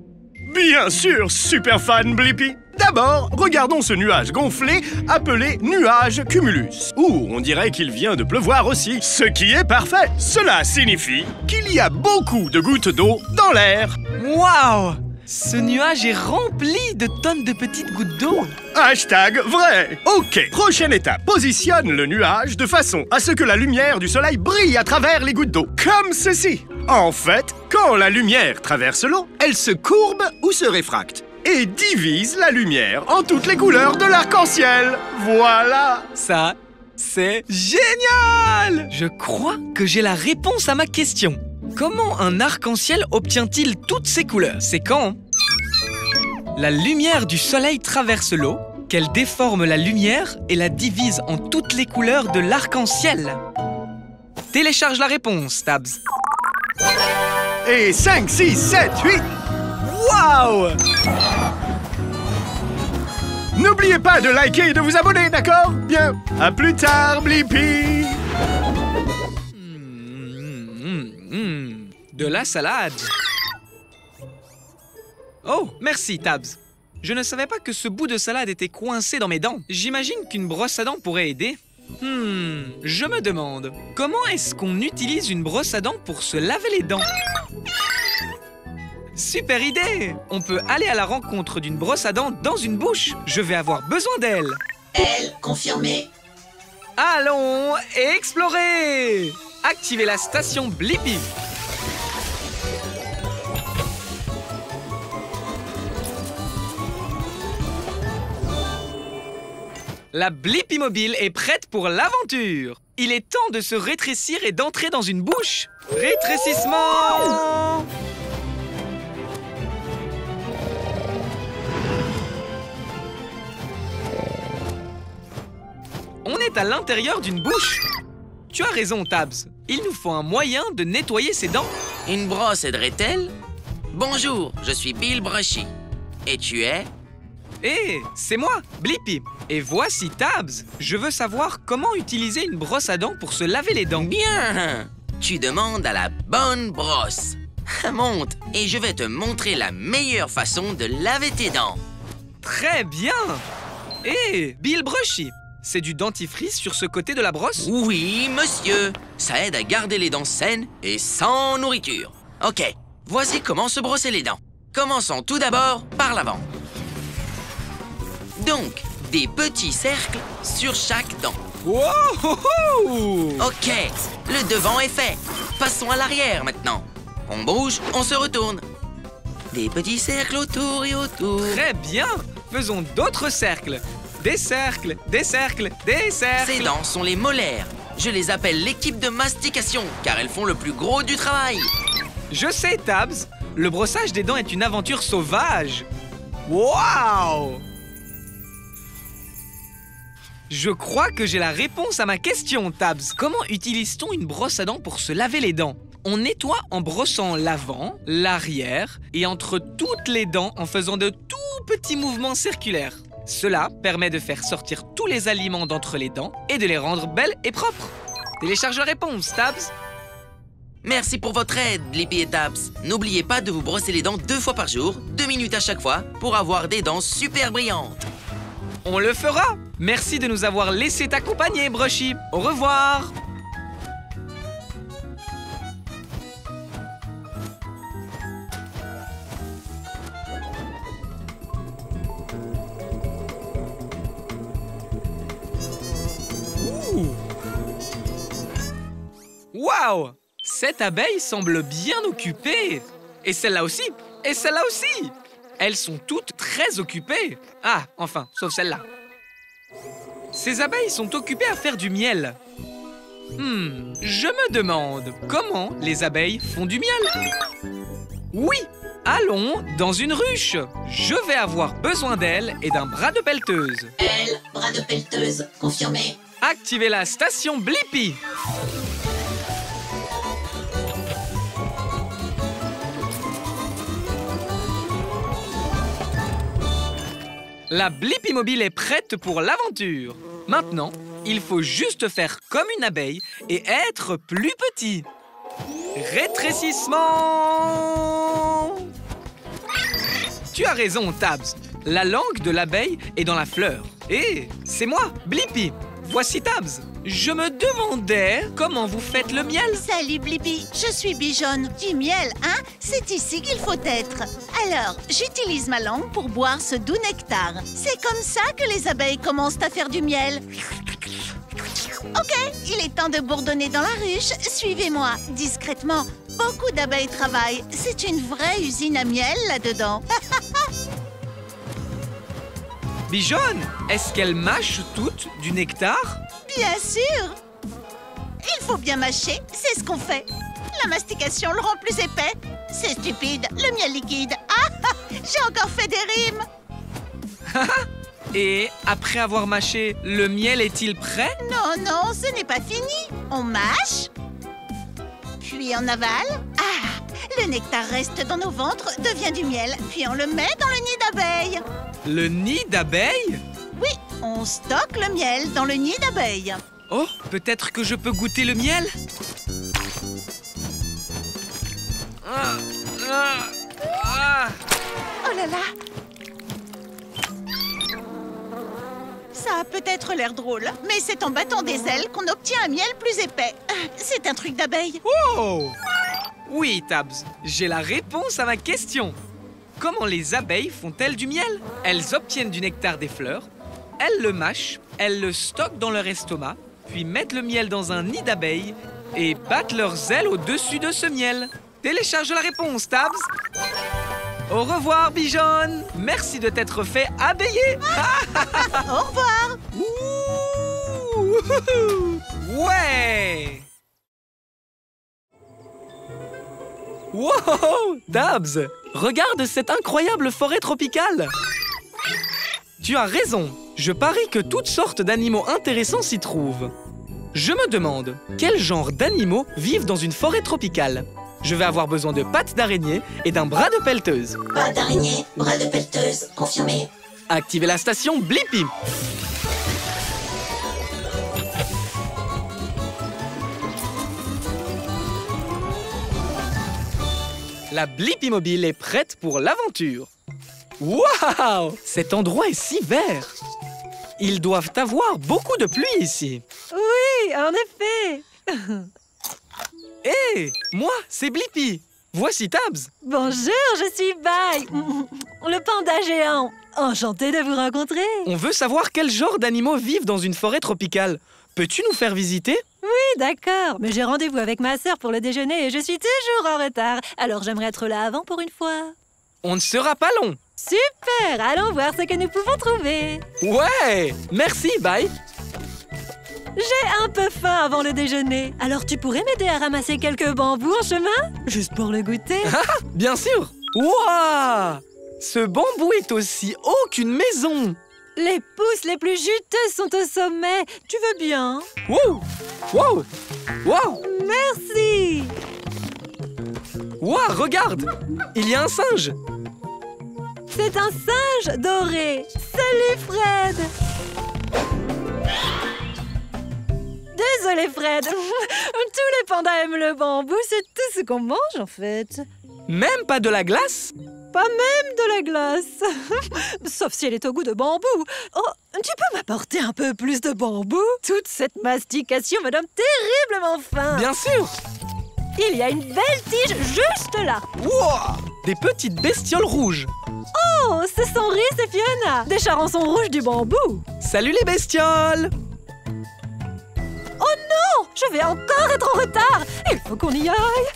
Bien sûr, super fan Blippi. D'abord, regardons ce nuage gonflé appelé nuage cumulus. Ouh, on dirait qu'il vient de pleuvoir aussi, ce qui est parfait. Cela signifie qu'il y a beaucoup de gouttes d'eau dans l'air. Waouh! Ce nuage est rempli de tonnes de petites gouttes d'eau. Hashtag vrai. Ok, prochaine étape. Positionne le nuage de façon à ce que la lumière du soleil brille à travers les gouttes d'eau. Comme ceci. En fait, quand la lumière traverse l'eau, elle se courbe ou se réfracte et divise la lumière en toutes les couleurs de l'arc-en-ciel. Voilà. Ça, c'est génial! Je crois que j'ai la réponse à ma question. Comment un arc-en-ciel obtient-il toutes ces couleurs? C'est quand la lumière du soleil traverse l'eau, qu'elle déforme la lumière et la divise en toutes les couleurs de l'arc-en-ciel. Télécharge la réponse, Tabs. Et 5, 6, 7, 8. Waouh! N'oubliez pas de liker et de vous abonner, d'accord? Bien. À plus tard, Blippi. De la salade. Oh, merci, Tabs. Je ne savais pas que ce bout de salade était coincé dans mes dents. J'imagine qu'une brosse à dents pourrait aider. Je me demande, comment est-ce qu'on utilise une brosse à dents pour se laver les dents? Super idée! On peut aller à la rencontre d'une brosse à dents dans une bouche. Je vais avoir besoin d'elle. Elle confirmée. Allons explorer! Activez la station Blippi. La Blippi mobile est prête pour l'aventure. Il est temps de se rétrécir et d'entrer dans une bouche. Rétrécissement! On est à l'intérieur d'une bouche. Tu as raison, Tabs. Il nous faut un moyen de nettoyer ses dents. Une brosse aiderait-elle? Bonjour, je suis Bill Brushy. Et tu es? Hé, c'est moi, Blippi. Et voici Tabs. Je veux savoir comment utiliser une brosse à dents pour se laver les dents. Bien! Tu demandes à la bonne brosse. Monte et je vais te montrer la meilleure façon de laver tes dents. Très bien! Hé, Bill Brushy, c'est du dentifrice sur ce côté de la brosse? Oui, monsieur. Ça aide à garder les dents saines et sans nourriture. Ok, voici comment se brosser les dents. Commençons tout d'abord par l'avant. Donc, des petits cercles sur chaque dent. Wow! Ok, le devant est fait. Passons à l'arrière maintenant. On bouge, on se retourne. Des petits cercles autour et autour. Très bien! Faisons d'autres cercles. Des cercles, des cercles, des cercles. Ces dents sont les molaires. Je les appelle l'équipe de mastication, car elles font le plus gros du travail. Je sais, Tabs. Le brossage des dents est une aventure sauvage. Waouh! Je crois que j'ai la réponse à ma question, Tabs. Comment utilise-t-on une brosse à dents pour se laver les dents? On nettoie en brossant l'avant, l'arrière et entre toutes les dents en faisant de tout petits mouvements circulaires. Cela permet de faire sortir tous les aliments d'entre les dents et de les rendre belles et propres. Télécharge la réponse, Tabs. Merci pour votre aide, Blippi et Tabs. N'oubliez pas de vous brosser les dents 2 fois par jour, 2 minutes à chaque fois, pour avoir des dents super brillantes. On le fera. Merci de nous avoir laissé t'accompagner, Brushy. Au revoir. Waouh! Cette abeille semble bien occupée. Et celle-là aussi. Et celle-là aussi. Elles sont toutes très occupées. Ah, enfin, sauf celle-là. Ces abeilles sont occupées à faire du miel. Je me demande comment les abeilles font du miel. Oui, allons dans une ruche. Je vais avoir besoin d'elle et d'un bras de pelleteuse. Elle, bras de pelleteuse, confirmé. Activez la station Blippi. La Blippi mobile est prête pour l'aventure. Maintenant, il faut juste faire comme une abeille et être plus petit. Rétrécissement! Tu as raison, Tabs. La langue de l'abeille est dans la fleur. Et c'est moi, Blippi. Voici Tabs. Je me demandais comment vous faites le miel. Salut Blippi, je suis Bijonne. Du miel, hein? C'est ici qu'il faut être. Alors, j'utilise ma langue pour boire ce doux nectar. C'est comme ça que les abeilles commencent à faire du miel. Ok, il est temps de bourdonner dans la ruche. Suivez-moi, discrètement. Beaucoup d'abeilles travaillent. C'est une vraie usine à miel là-dedans. Bijonne, est-ce qu'elles mâchent toutes du nectar? Bien sûr! Il faut bien mâcher, c'est ce qu'on fait. La mastication le rend plus épais. C'est stupide, le miel liquide. Ah! J'ai encore fait des rimes. Et après avoir mâché, le miel est-il prêt? Non, non, ce n'est pas fini. On mâche, puis on avale. Ah! Le nectar reste dans nos ventres, devient du miel, puis on le met dans le nid d'abeilles. Le nid d'abeilles? Oui, on stocke le miel dans le nid d'abeilles. Oh, peut-être que je peux goûter le miel? Oh là là! Ça a peut-être l'air drôle, mais c'est en battant des ailes qu'on obtient un miel plus épais. C'est un truc d'abeille. Oh! Oui, Tabs, j'ai la réponse à ma question. Comment les abeilles font-elles du miel? Elles obtiennent du nectar des fleurs, elles le mâchent, elles le stockent dans leur estomac, puis mettent le miel dans un nid d'abeilles et battent leurs ailes au-dessus de ce miel. Télécharge la réponse, Tabs. Au revoir, Bijon. Merci de t'être fait abeiller. Au revoir. Ouh. Ouais. Wow, Tabs, regarde cette incroyable forêt tropicale. Tu as raison. Je parie que toutes sortes d'animaux intéressants s'y trouvent. Je me demande, quel genre d'animaux vivent dans une forêt tropicale? Je vais avoir besoin de pattes d'araignée et d'un bras de pelleteuse. Pas d'araignée, bras de pelleteuse, confirmé. Activez la station Blippi. La Blippi Mobile est prête pour l'aventure. Waouh! Cet endroit est si vert. Ils doivent avoir beaucoup de pluie ici. Oui, en effet. Hé, moi, c'est Blippi. Voici Tabs. Bonjour, je suis Bai, le panda géant. Enchantée de vous rencontrer. On veut savoir quel genre d'animaux vivent dans une forêt tropicale. Peux-tu nous faire visiter? Oui, d'accord, mais j'ai rendez-vous avec ma sœur pour le déjeuner et je suis toujours en retard. Alors j'aimerais être là avant pour une fois. On ne sera pas long. Super, allons voir ce que nous pouvons trouver. Ouais, merci, bye. J'ai un peu faim avant le déjeuner. Alors tu pourrais m'aider à ramasser quelques bambous en chemin? Juste pour le goûter. Ah, bien sûr. Waouh! Ce bambou est aussi haut qu'une maison. Les pousses les plus juteuses sont au sommet. Tu veux bien? Wow! Wow! Wow! Merci! Wow, regarde! Il y a un singe. C'est un singe doré. Salut, Fred! Désolé, Fred. Tous les pandas aiment le bambou. C'est tout ce qu'on mange, en fait. Même pas de la glace? Pas même de la glace. Sauf si elle est au goût de bambou. Oh, tu peux m'apporter un peu plus de bambou? Toute cette mastication me donne terriblement faim. Bien sûr. Il y a une belle tige juste là. Wow! Des petites bestioles rouges. Oh, ce sont Rhys et Fiona, des charançons rouges du bambou. Salut les bestioles! Oh non! Je vais encore être en retard! Il faut qu'on y aille!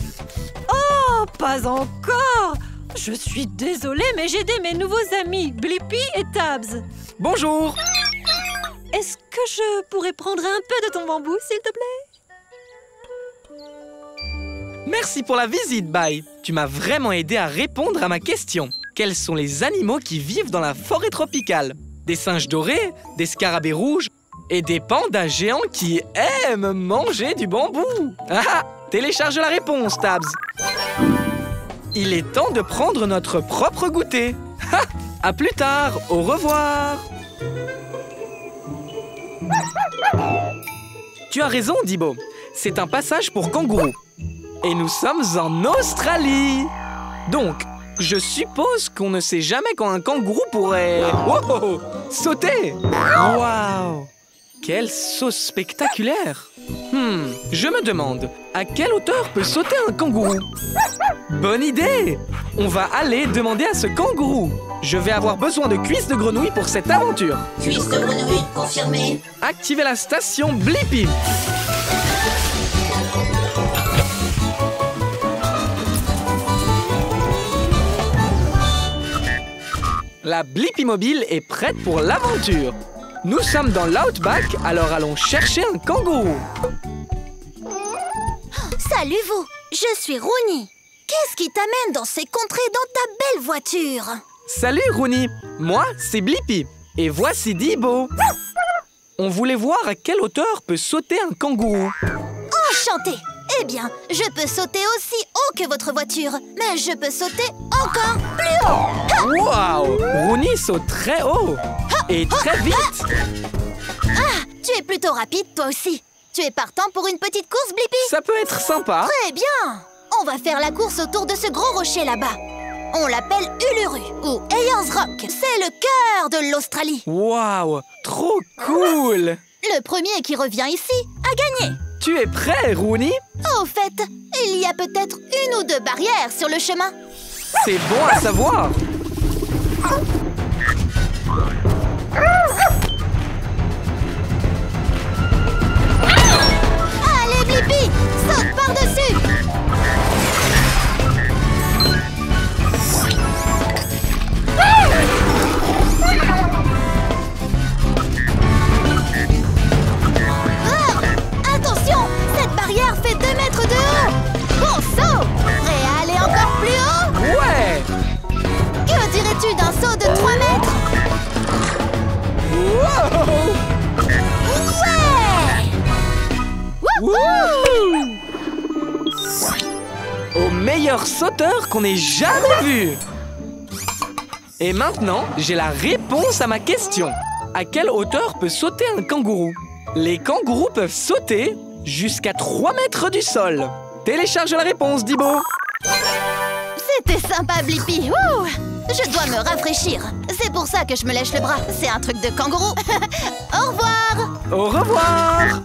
Oh, pas encore! Je suis désolée, mais j'ai aidé mes nouveaux amis, Blippi et Tabs. Bonjour! Est-ce que je pourrais prendre un peu de ton bambou, s'il te plaît? Merci pour la visite, Bye. Tu m'as vraiment aidé à répondre à ma question. Quels sont les animaux qui vivent dans la forêt tropicale? Des singes dorés, des scarabées rouges et des pandas géants qui aiment manger du bambou. Ah! Télécharge la réponse, Tabs. Il est temps de prendre notre propre goûter. Ha! À plus tard, au revoir. Tu as raison, Dibo. C'est un passage pour kangourous. Et nous sommes en Australie. Donc, je suppose qu'on ne sait jamais quand un kangourou pourrait... Wow! Sauter! Waouh! Quelle sauce spectaculaire! Je me demande, à quelle hauteur peut sauter un kangourou? Bonne idée! On va aller demander à ce kangourou. Je vais avoir besoin de cuisses de grenouille pour cette aventure. Cuisse de grenouille, confirmé. Activez la station Blippi. La Blippi Mobile est prête pour l'aventure. Nous sommes dans l'Outback, alors allons chercher un kangourou. Salut vous, je suis Rooney. Qu'est-ce qui t'amène dans ces contrées dans ta belle voiture? Salut Rooney, moi c'est Blippi. Et voici Dibo. On voulait voir à quelle hauteur peut sauter un kangourou. Enchanté. Eh bien, je peux sauter aussi haut que votre voiture, mais je peux sauter encore plus haut. Waouh! Rooney saute très haut et très vite. Ah, tu es plutôt rapide toi aussi. Tu es partant pour une petite course, Blippi? Ça peut être sympa. Très bien. On va faire la course autour de ce gros rocher là-bas. On l'appelle Uluru ou Ayers Rock. C'est le cœur de l'Australie. Waouh! Trop cool! Le premier qui revient ici a gagné. Tu es prêt, Rooney? Au fait, il y a peut-être une ou deux barrières sur le chemin. C'est bon à savoir. Wouhou! Au meilleur sauteur qu'on ait jamais vu. Et maintenant, j'ai la réponse à ma question. À quelle hauteur peut sauter un kangourou? Les kangourous peuvent sauter jusqu'à 3 mètres du sol. Télécharge la réponse, Dibo. C'était sympa, Blippi. Ouh, je dois me rafraîchir. C'est pour ça que je me lèche le bras. C'est un truc de kangourou. Au revoir. Au revoir.